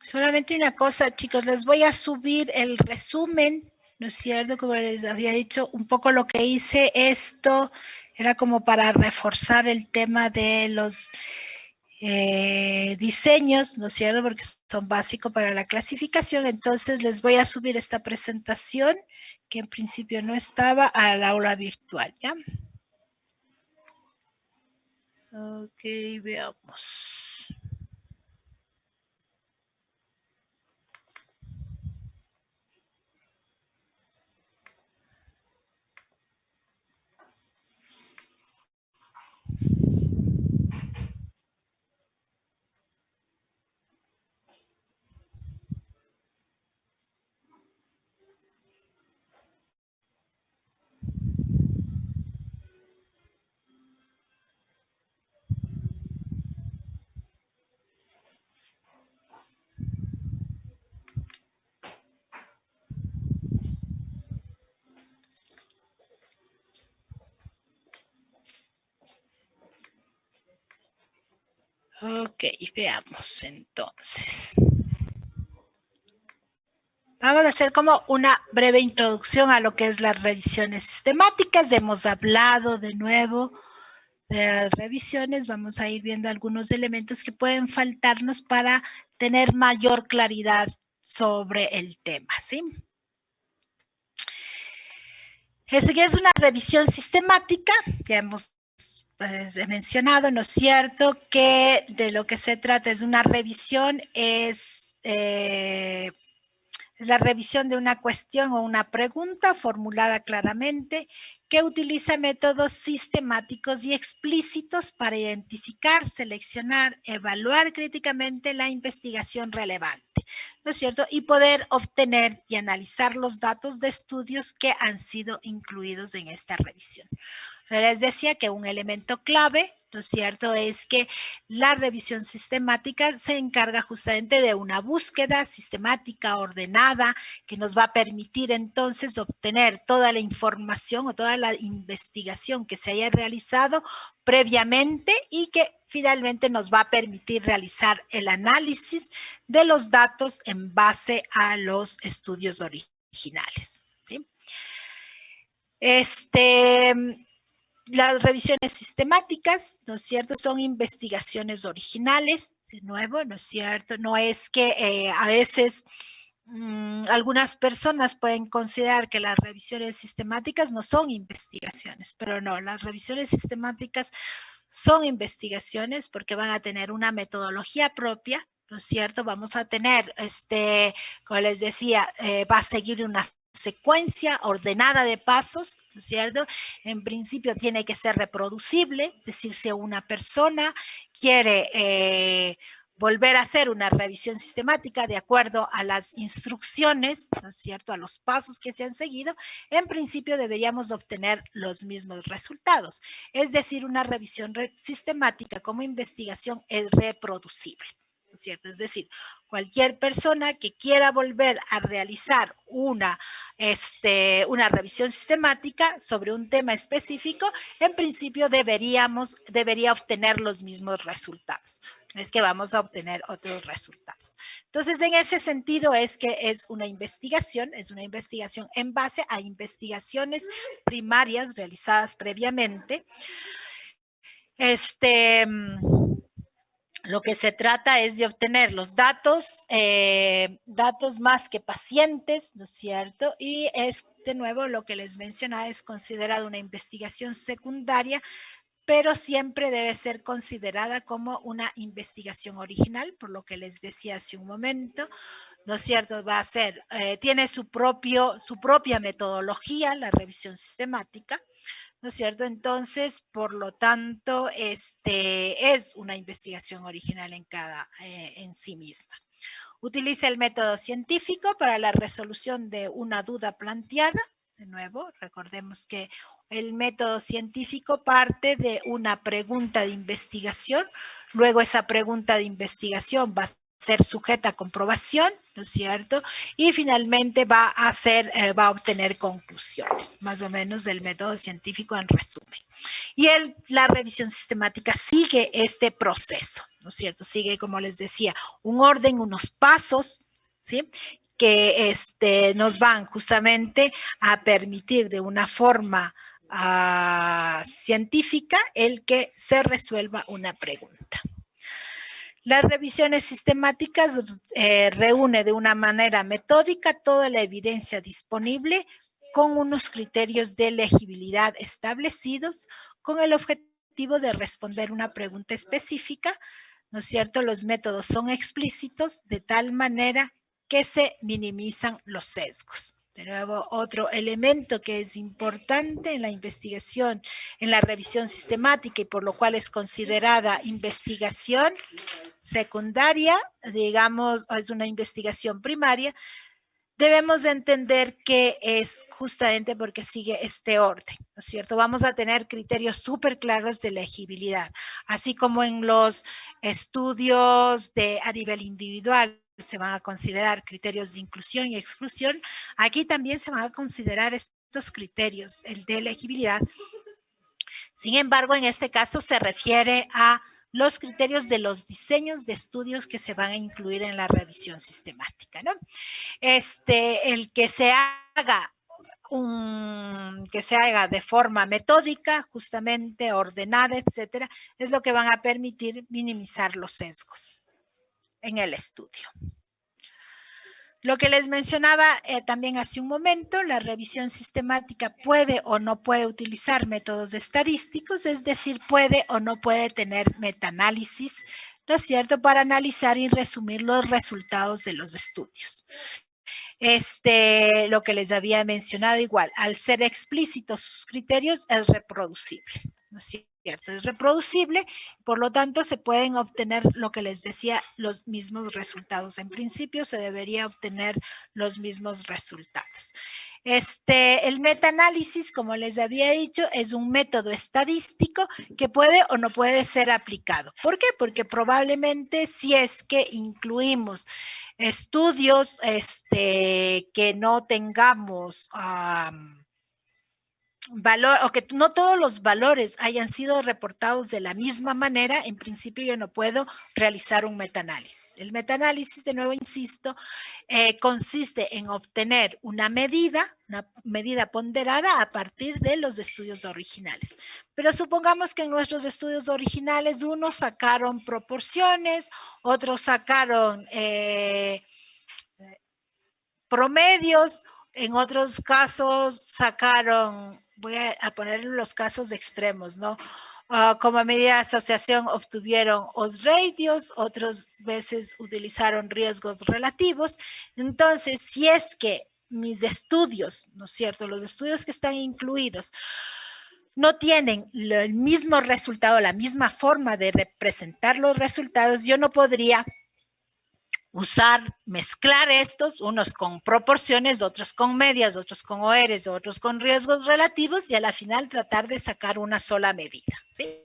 Solamente una cosa, chicos, les voy a subir el resumen, ¿no es cierto? Como les había dicho, un poco lo que hice esto era como para reforzar el tema de los diseños, ¿no es cierto? Porque son básicos para la clasificación. Entonces les voy a subir esta presentación, que en principio no estaba, al aula virtual, ¿ya? Ok, veamos. Ok, veamos entonces. Vamos a hacer como una breve introducción a lo que es las revisiones sistemáticas. Hemos hablado de nuevo de las revisiones. Vamos a ir viendo algunos elementos que pueden faltarnos para tener mayor claridad sobre el tema, ¿sí? Esta es una revisión sistemática, ya hemos mencionado, ¿no es cierto?, que de lo que se trata es una revisión, es la revisión de una cuestión o una pregunta formulada claramente que utiliza métodos sistemáticos y explícitos para identificar, seleccionar, evaluar críticamente la investigación relevante, ¿no es cierto? Y poder obtener y analizar los datos de estudios que han sido incluidos en esta revisión. Les decía que un elemento clave, ¿no es cierto?, es que la revisión sistemática se encarga justamente de una búsqueda sistemática, ordenada, que nos va a permitir entonces obtener toda la información o toda la investigación que se haya realizado previamente y que finalmente nos va a permitir realizar el análisis de los datos en base a los estudios originales, ¿sí? Las revisiones sistemáticas, ¿no es cierto?, son investigaciones originales, de nuevo, ¿no es cierto? No es que a veces algunas personas pueden considerar que las revisiones sistemáticas no son investigaciones, pero no, las revisiones sistemáticas son investigaciones porque van a tener una metodología propia, ¿no es cierto? Vamos a tener, como les decía, va a seguir una secuencia ordenada de pasos, ¿no es cierto? En principio tiene que ser reproducible, es decir, si una persona quiere volver a hacer una revisión sistemática de acuerdo a las instrucciones, ¿no es cierto?, a los pasos que se han seguido, en principio deberíamos obtener los mismos resultados. Es decir, una revisión sistemática como investigación es reproducible, ¿no es cierto? Es decir, cualquier persona que quiera volver a realizar una revisión sistemática sobre un tema específico, en principio debería obtener los mismos resultados. Es que vamos a obtener otros resultados. Entonces, en ese sentido es que es una investigación en base a investigaciones primarias realizadas previamente. Lo que se trata es de obtener los datos, datos más que pacientes, ¿no es cierto? Y es, de nuevo, lo que les mencionaba, es considerada una investigación secundaria, pero siempre debe ser considerada como una investigación original, por lo que les decía hace un momento, ¿no es cierto? Va a ser, tiene su propia metodología, la revisión sistemática, ¿no es cierto? Entonces, por lo tanto, es una investigación original en sí misma. Utiliza el método científico para la resolución de una duda planteada. De nuevo, recordemos que el método científico parte de una pregunta de investigación, luego esa pregunta de investigación va a ser sujeta a comprobación, ¿no es cierto? Y finalmente va a obtener conclusiones, más o menos del método científico en resumen. Y la revisión sistemática sigue este proceso, ¿no es cierto? Sigue, como les decía, un orden, unos pasos, ¿sí? Que nos van justamente a permitir de una forma científica el que se resuelva una pregunta. Las revisiones sistemáticas reúne de una manera metódica toda la evidencia disponible con unos criterios de legibilidad establecidos con el objetivo de responder una pregunta específica, ¿no es cierto? Los métodos son explícitos de tal manera que se minimizan los sesgos. De nuevo, otro elemento que es importante en la investigación, en la revisión sistemática y por lo cual es considerada investigación secundaria, digamos, es una investigación primaria, debemos de entender que es justamente porque sigue este orden, ¿no es cierto? Vamos a tener criterios súper claros de legibilidad, así como en los estudios a nivel individual se van a considerar criterios de inclusión y exclusión, aquí también se van a considerar estos criterios, el de legibilidad. Sin embargo, en este caso se refiere a los criterios de los diseños de estudios que se van a incluir en la revisión sistemática, ¿no? El que se haga de forma metódica, justamente ordenada, etcétera, es lo que van a permitir minimizar los sesgos en el estudio. Lo que les mencionaba también hace un momento, la revisión sistemática puede o no puede utilizar métodos estadísticos, es decir, puede o no puede tener metaanálisis, ¿no es cierto?, para analizar y resumir los resultados de los estudios. Lo que les había mencionado igual, al ser explícitos sus criterios, es reproducible, ¿no es cierto? Es reproducible, por lo tanto se pueden obtener lo que les decía, los mismos resultados. En principio se debería obtener los mismos resultados. El metaanálisis, como les había dicho, es un método estadístico que puede o no puede ser aplicado. ¿Por qué? Porque probablemente si es que incluimos estudios que no tengamos valor, o que no todos los valores hayan sido reportados de la misma manera, en principio yo no puedo realizar un metaanálisis. El metaanálisis, de nuevo insisto, consiste en obtener una medida ponderada a partir de los estudios originales. Pero supongamos que en nuestros estudios originales unos sacaron proporciones, otros sacaron promedios, en otros casos sacaron, voy a poner los casos extremos, ¿no? Como medida de asociación obtuvieron odds ratios, otras veces utilizaron riesgos relativos. Entonces, si es que mis estudios, ¿no es cierto?, los estudios que están incluidos no tienen el mismo resultado, la misma forma de representar los resultados, yo no podría mezclar estos, unos con proporciones, otros con medias, otros con ORs, otros con riesgos relativos y a la final tratar de sacar una sola medida, ¿sí?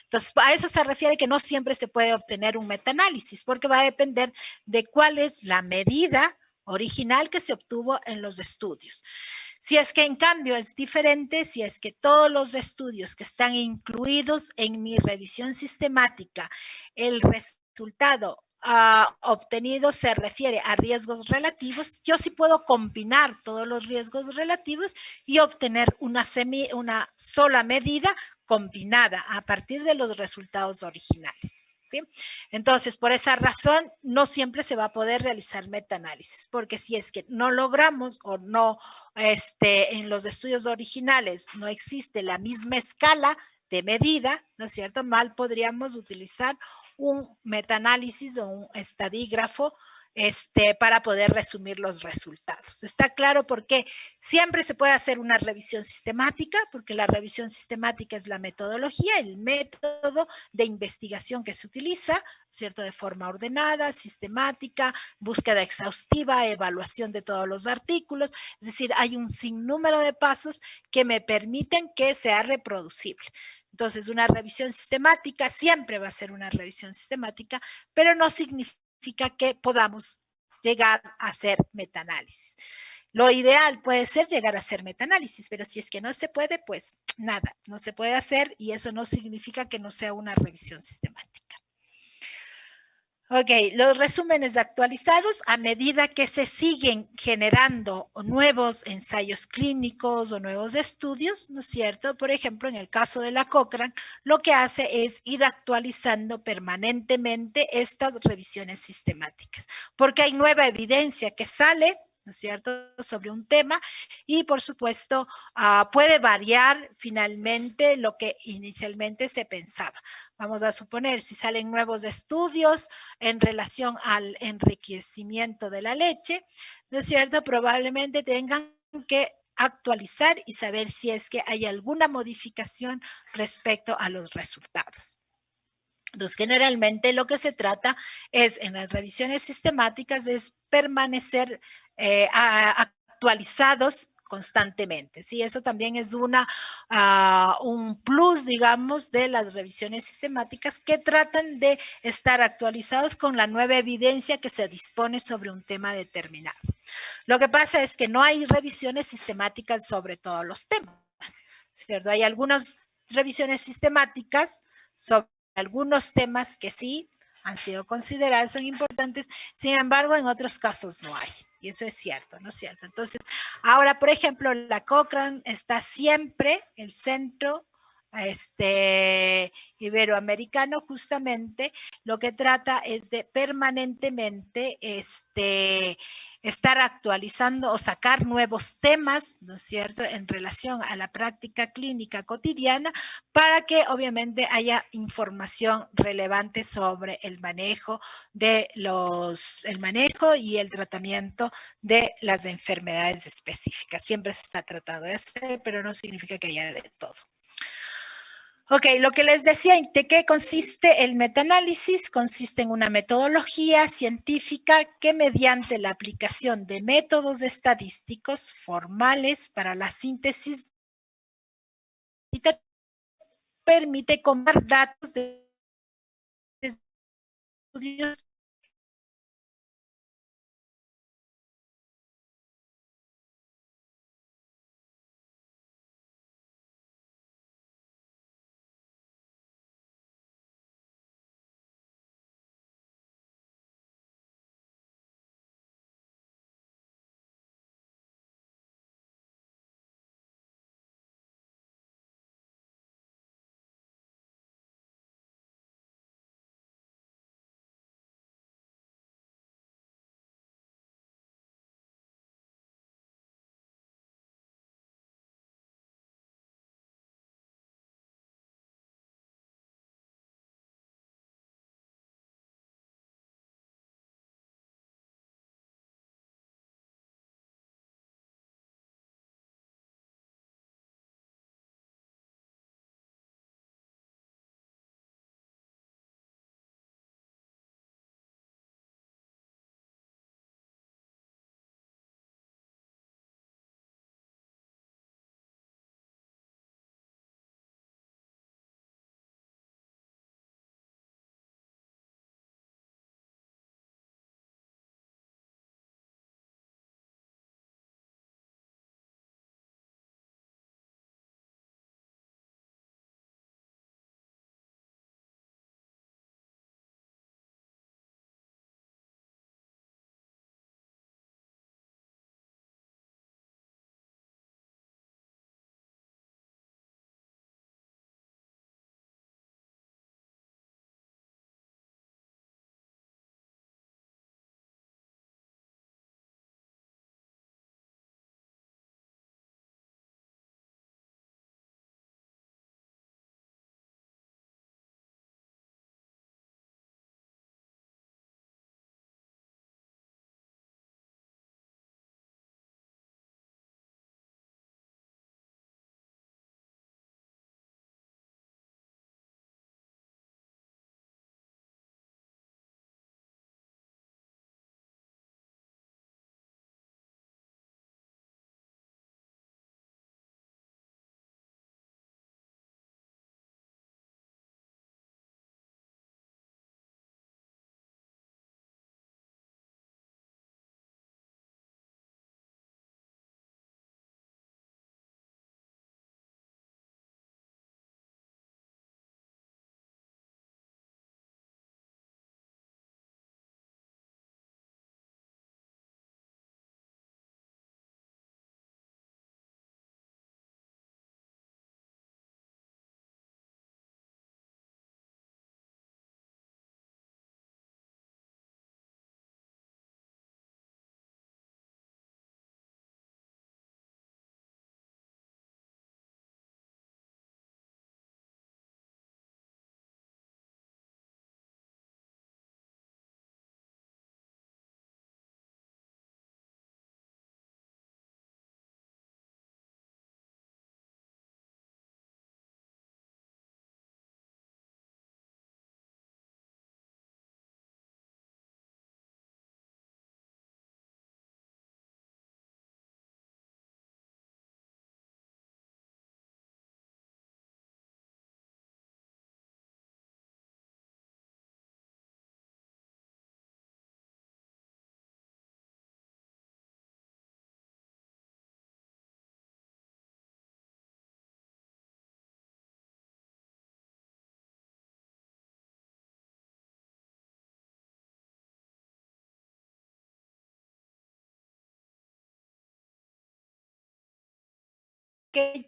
Entonces, a eso se refiere que no siempre se puede obtener un metaanálisis, porque va a depender de cuál es la medida original que se obtuvo en los estudios. Si es que en cambio es diferente, si es que todos los estudios que están incluidos en mi revisión sistemática, el resultado obtenido se refiere a riesgos relativos, yo sí puedo combinar todos los riesgos relativos y obtener una sola medida combinada a partir de los resultados originales. ¿Sí? Entonces, por esa razón, no siempre se va a poder realizar metaanálisis, porque si es que no logramos o no, en los estudios originales no existe la misma escala de medida, ¿no es cierto? Mal podríamos utilizar un metaanálisis o un estadígrafo para poder resumir los resultados. Está claro porque siempre se puede hacer una revisión sistemática, porque la revisión sistemática es la metodología, el método de investigación que se utiliza, ¿cierto? De forma ordenada, sistemática, búsqueda exhaustiva, evaluación de todos los artículos, es decir, hay un sinnúmero de pasos que me permiten que sea reproducible. Entonces, una revisión sistemática siempre va a ser una revisión sistemática, pero no significa que podamos llegar a hacer metaanálisis. Lo ideal puede ser llegar a hacer metaanálisis, pero si es que no se puede, pues nada, no se puede hacer y eso no significa que no sea una revisión sistemática. Ok, los resúmenes actualizados a medida que se siguen generando nuevos ensayos clínicos o nuevos estudios, ¿no es cierto? Por ejemplo, en el caso de la Cochrane, lo que hace es ir actualizando permanentemente estas revisiones sistemáticas, porque hay nueva evidencia que sale, ¿no es cierto?, sobre un tema y, por supuesto, puede variar finalmente lo que inicialmente se pensaba. Vamos a suponer, si salen nuevos estudios en relación al enriquecimiento de la leche, ¿no es cierto? Probablemente tengan que actualizar y saber si es que hay alguna modificación respecto a los resultados. Entonces, generalmente lo que se trata es, en las revisiones sistemáticas, es permanecer actualizados constantemente. Sí, eso también es un plus, digamos, de las revisiones sistemáticas que tratan de estar actualizados con la nueva evidencia que se dispone sobre un tema determinado. Lo que pasa es que no hay revisiones sistemáticas sobre todos los temas, ¿cierto? Hay algunas revisiones sistemáticas sobre algunos temas que sí han sido considerados, son importantes, sin embargo, en otros casos no hay. Y eso es cierto, ¿no es cierto? Entonces, ahora, por ejemplo, la Cochrane está siempre, el centro iberoamericano, justamente, lo que trata es de permanentemente estar actualizando o sacar nuevos temas, ¿no es cierto?, en relación a la práctica clínica cotidiana, para que obviamente haya información relevante sobre el manejo y el tratamiento de las enfermedades específicas. Siempre se está tratando de hacer, pero no significa que haya de todo. Ok, lo que les decía, ¿de qué consiste el metaanálisis? Consiste en una metodología científica que mediante la aplicación de métodos estadísticos formales para la síntesis permite comparar datos de estudios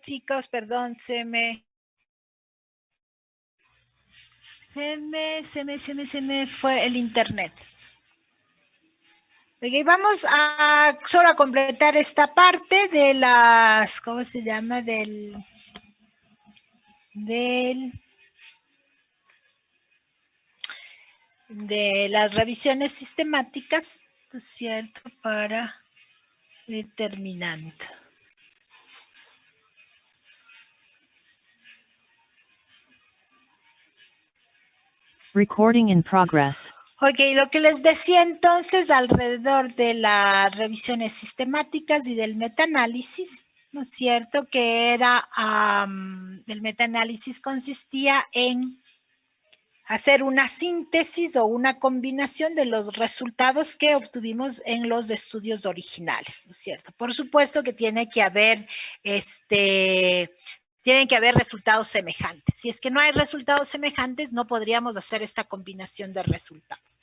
chicos, perdón, se me fue el internet. Ok, vamos a solo a completar esta parte de las, ¿cómo se llama? De las revisiones sistemáticas, ¿no es cierto? Para ir terminando. Recording in progress. Ok, lo que les decía entonces alrededor de las revisiones sistemáticas y del metaanálisis, ¿no es cierto? Que era, el metaanálisis consistía en hacer una síntesis o una combinación de los resultados que obtuvimos en los estudios originales, ¿no es cierto? Por supuesto que tiene que haber tienen que haber resultados semejantes. Si es que no hay resultados semejantes, no podríamos hacer esta combinación de resultados.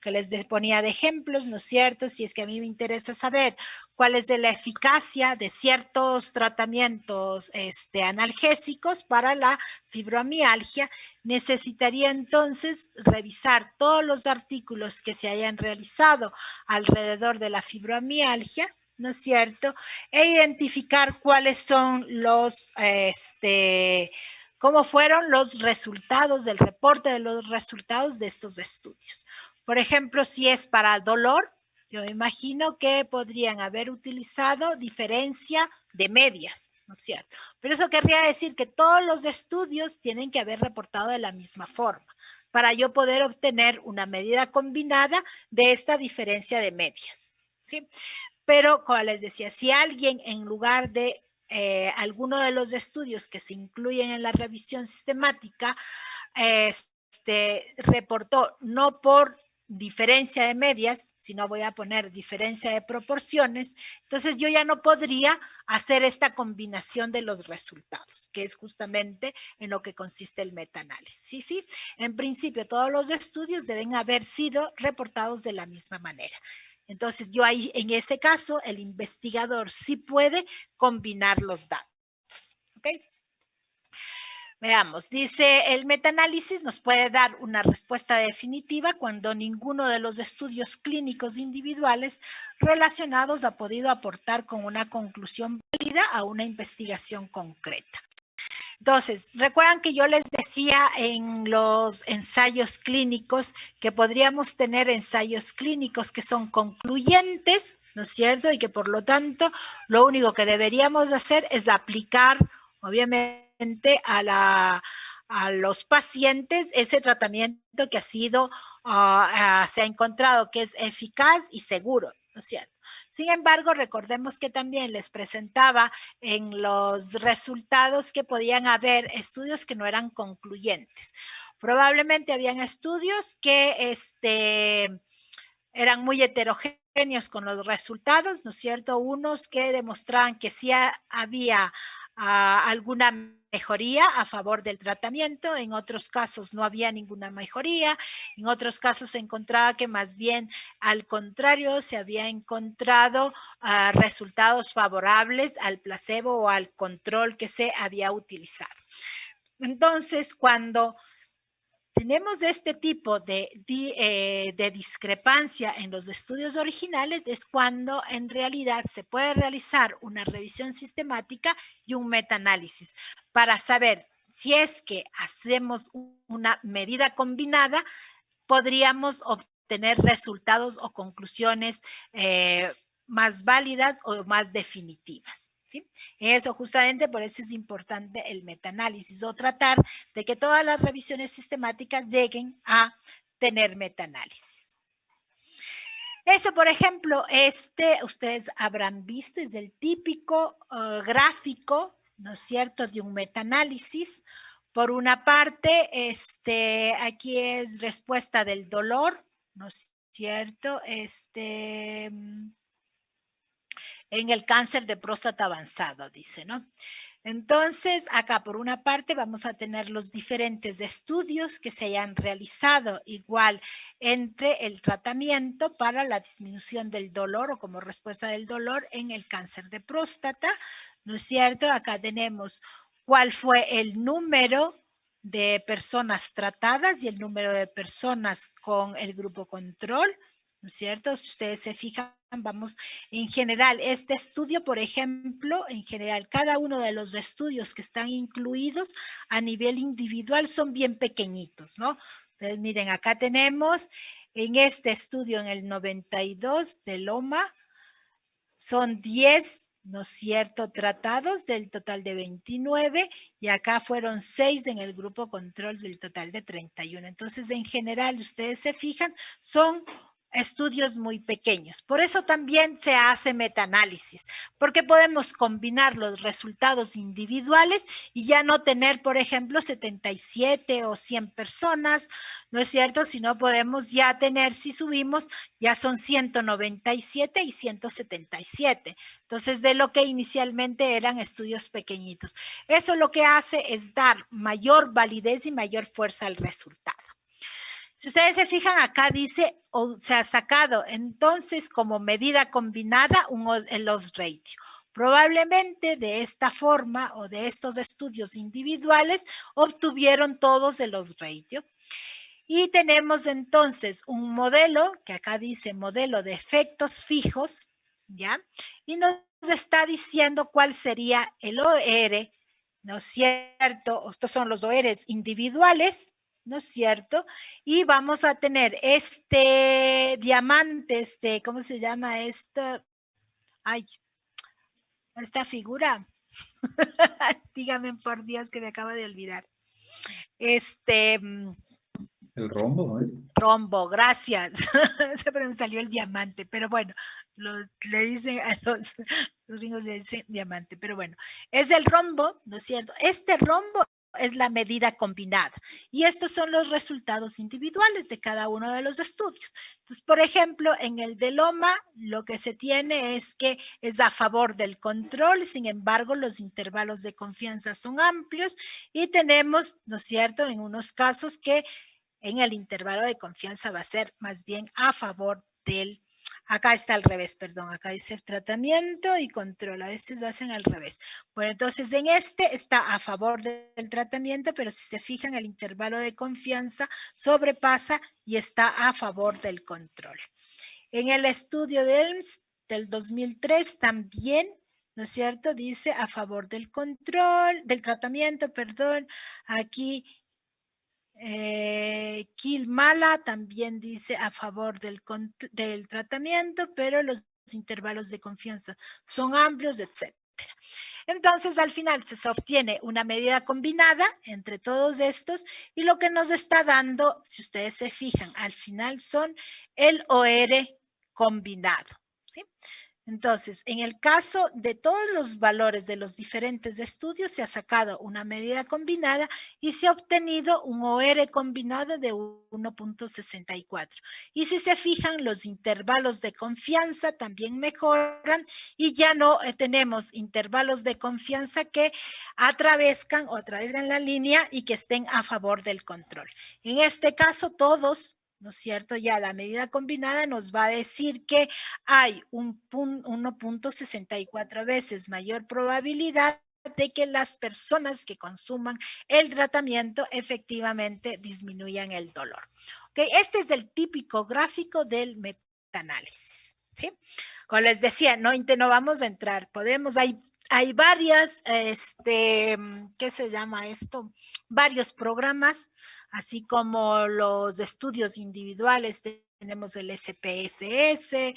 Que les ponía de ejemplos, ¿no es cierto? Si es que a mí me interesa saber cuál es la eficacia de ciertos tratamientos analgésicos para la fibromialgia, necesitaría entonces revisar todos los artículos que se hayan realizado alrededor de la fibromialgia, ¿no es cierto? E identificar cuáles son los, cómo fueron los resultados del reporte de los resultados de estos estudios. Por ejemplo, si es para dolor, yo imagino que podrían haber utilizado diferencia de medias, ¿no es cierto? Pero eso querría decir que todos los estudios tienen que haber reportado de la misma forma para yo poder obtener una medida combinada de esta diferencia de medias, ¿sí? Pero, como les decía, si alguien en lugar de alguno de los estudios que se incluyen en la revisión sistemática, reportó no por diferencia de medias, sino voy a poner diferencia de proporciones, entonces yo ya no podría hacer esta combinación de los resultados, que es justamente en lo que consiste el metaanálisis. ¿Sí? En principio, todos los estudios deben haber sido reportados de la misma manera. Entonces, yo ahí, en ese caso, el investigador sí puede combinar los datos. ¿Ok? Veamos, dice, el metaanálisis nos puede dar una respuesta definitiva cuando ninguno de los estudios clínicos individuales relacionados ha podido aportar con una conclusión válida a una investigación concreta. Entonces, recuerdan que yo les decía en los ensayos clínicos que podríamos tener ensayos clínicos que son concluyentes, ¿no es cierto? Y que por lo tanto, lo único que deberíamos hacer es aplicar, obviamente, a los pacientes ese tratamiento que ha sido, se ha encontrado que es eficaz y seguro, ¿no es cierto? Sin embargo, recordemos que también les presentaba en los resultados que podían haber estudios que no eran concluyentes. Probablemente habían estudios que eran muy heterogéneos con los resultados, ¿no es cierto? Unos que demostraban que sí había alguna mejoría a favor del tratamiento, en otros casos no había ninguna mejoría, en otros casos se encontraba que más bien al contrario se había encontrado resultados favorables al placebo o al control que se había utilizado. Entonces, cuando tenemos este tipo de discrepancia en los estudios originales, es cuando en realidad se puede realizar una revisión sistemática y un metaanálisis para saber si es que hacemos una medida combinada, podríamos obtener resultados o conclusiones más válidas o más definitivas. ¿Sí? Eso justamente, por eso es importante el metaanálisis o tratar de que todas las revisiones sistemáticas lleguen a tener metaanálisis. Esto, por ejemplo, ustedes habrán visto, es el típico gráfico, ¿no es cierto?, de un metaanálisis. Por una parte, aquí es respuesta del dolor, ¿no es cierto?, en el cáncer de próstata avanzado, dice, ¿no? Entonces, acá por una parte vamos a tener los diferentes estudios que se hayan realizado igual entre el tratamiento para la disminución del dolor o como respuesta del dolor en el cáncer de próstata, ¿no es cierto? Acá tenemos cuál fue el número de personas tratadas y el número de personas con el grupo control, ¿no es cierto? Si ustedes se fijan, vamos, en general, este estudio, por ejemplo, en general, cada uno de los estudios que están incluidos a nivel individual son bien pequeñitos, ¿no? Entonces, miren, acá tenemos en este estudio, en el 92 de Loma, son 10, ¿no es cierto?, tratados del total de 29 y acá fueron 6 en el grupo control del total de 31. Entonces, en general, ustedes se fijan, son estudios muy pequeños. Por eso también se hace metaanálisis, porque podemos combinar los resultados individuales y ya no tener, por ejemplo, 77 o 100 personas, ¿no es cierto? Sino podemos ya tener, si subimos, ya son 197 y 177. Entonces, de lo que inicialmente eran estudios pequeñitos. Eso lo que hace es dar mayor validez y mayor fuerza al resultado. Si ustedes se fijan, acá dice, o se ha sacado entonces como medida combinada el odds ratio. Probablemente de esta forma o de estos estudios individuales obtuvieron todos el odds ratio. Y tenemos entonces un modelo, que acá dice modelo de efectos fijos, ¿ya? Y nos está diciendo cuál sería el OR, ¿no es cierto? Estos son los ORs individuales, ¿no es cierto? Y vamos a tener este diamante, ¿cómo se llama esto? Ay, esta figura. Dígame por Dios que me acabo de olvidar. El rombo, ¿eh? Rombo, gracias. Siempre me salió el diamante, pero bueno, le dicen a los gringos le dicen diamante, pero bueno, es el rombo, ¿no es cierto? Este rombo es la medida combinada y estos son los resultados individuales de cada uno de los estudios. Entonces, por ejemplo, en el de Loma, lo que se tiene es que es a favor del control, sin embargo, los intervalos de confianza son amplios y tenemos, ¿no es cierto?, en unos casos que en el intervalo de confianza va a ser más bien a favor del, acá está al revés, perdón, acá dice tratamiento y control, a veces hacen al revés. Bueno, entonces en este está a favor del tratamiento, pero si se fijan el intervalo de confianza sobrepasa y está a favor del control. En el estudio de Elms del 2003 también, ¿no es cierto?, dice a favor del control, del tratamiento, perdón, aquí Kilmala también dice a favor del tratamiento, pero los intervalos de confianza son amplios, etc. Entonces, al final se obtiene una medida combinada entre todos estos y lo que nos está dando, si ustedes se fijan, al final son el OR combinado, ¿sí? Entonces, en el caso de todos los valores de los diferentes estudios, se ha sacado una medida combinada y se ha obtenido un OR combinado de 1.64. Y si se fijan, los intervalos de confianza también mejoran y ya no tenemos intervalos de confianza que atravescan la línea y que estén a favor del control. En este caso, todos, ¿no es cierto? Ya la medida combinada nos va a decir que hay 1.64 veces mayor probabilidad de que las personas que consuman el tratamiento efectivamente disminuyan el dolor. ¿Okay? Este es el típico gráfico del metaanálisis, ¿sí? Como les decía, no vamos a entrar, hay varias, ¿qué se llama esto? Varios programas, así como los estudios individuales. Tenemos el SPSS,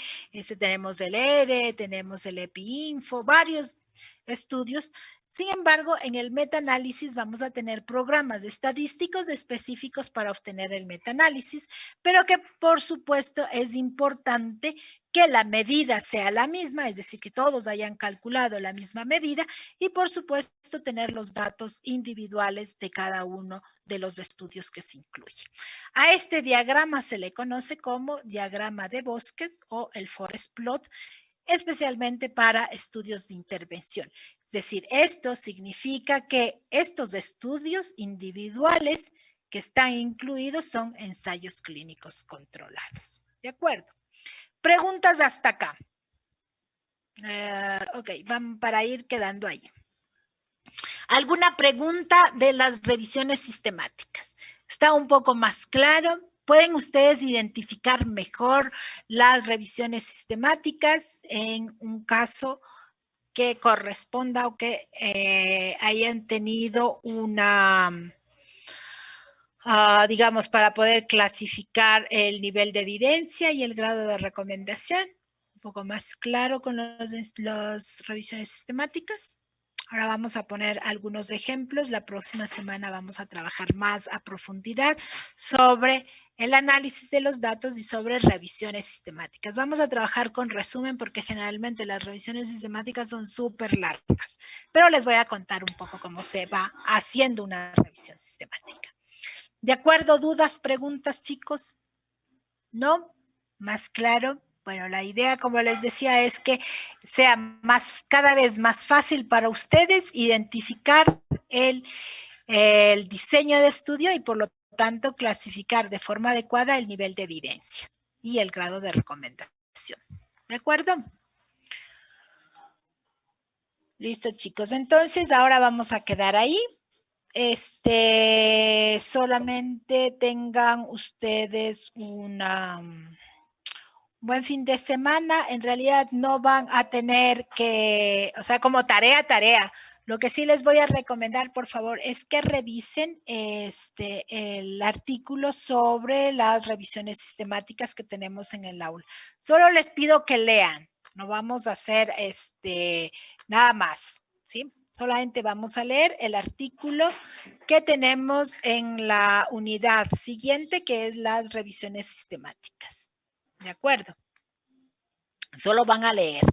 tenemos el ERE, tenemos el EpiInfo, varios estudios. Sin embargo, en el metaanálisis vamos a tener programas estadísticos específicos para obtener el metaanálisis, pero que por supuesto es importante que la medida sea la misma, es decir, que todos hayan calculado la misma medida y por supuesto tener los datos individuales de cada uno de los estudios que se incluyen. A este diagrama se le conoce como diagrama de bosque o el forest plot, especialmente para estudios de intervención. Es decir, esto significa que estos estudios individuales que están incluidos son ensayos clínicos controlados. ¿De acuerdo? Preguntas hasta acá. Ok, vamos para ir quedando ahí. ¿Alguna pregunta de las revisiones sistemáticas? ¿Está un poco más claro? ¿Pueden ustedes identificar mejor las revisiones sistemáticas en un caso que corresponda o que hayan tenido una, digamos, para poder clasificar el nivel de evidencia y el grado de recomendación? Un poco más claro con las revisiones sistemáticas. Ahora vamos a poner algunos ejemplos. La próxima semana vamos a trabajar más a profundidad sobre el análisis de los datos y sobre revisiones sistemáticas. Vamos a trabajar con resumen porque generalmente las revisiones sistemáticas son súper largas, pero les voy a contar un poco cómo se va haciendo una revisión sistemática. ¿De acuerdo? ¿Dudas, preguntas, chicos? ¿No? ¿Más claro? Bueno, la idea, como les decía, es que sea cada vez más fácil para ustedes identificar el diseño de estudio y por lo tanto clasificar de forma adecuada el nivel de evidencia y el grado de recomendación. ¿De acuerdo? Listo, chicos. Entonces, ahora vamos a quedar ahí. Solamente tengan ustedes una buen fin de semana. En realidad no van a tener que, o sea, como tarea. Lo que sí les voy a recomendar, por favor, es que revisen el artículo sobre las revisiones sistemáticas que tenemos en el aula. Solo les pido que lean. No vamos a hacer nada más, ¿sí? Solamente vamos a leer el artículo que tenemos en la unidad siguiente, que es las revisiones sistemáticas. ¿De acuerdo? Solo van a leer.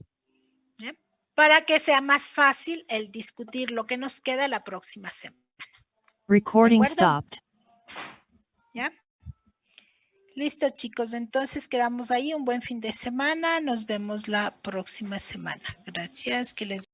¿Eh? Para que sea más fácil el discutir lo que nos queda la próxima semana. Recording stopped. ¿Ya? Listo, chicos. Entonces quedamos ahí. Un buen fin de semana. Nos vemos la próxima semana. Gracias. Que les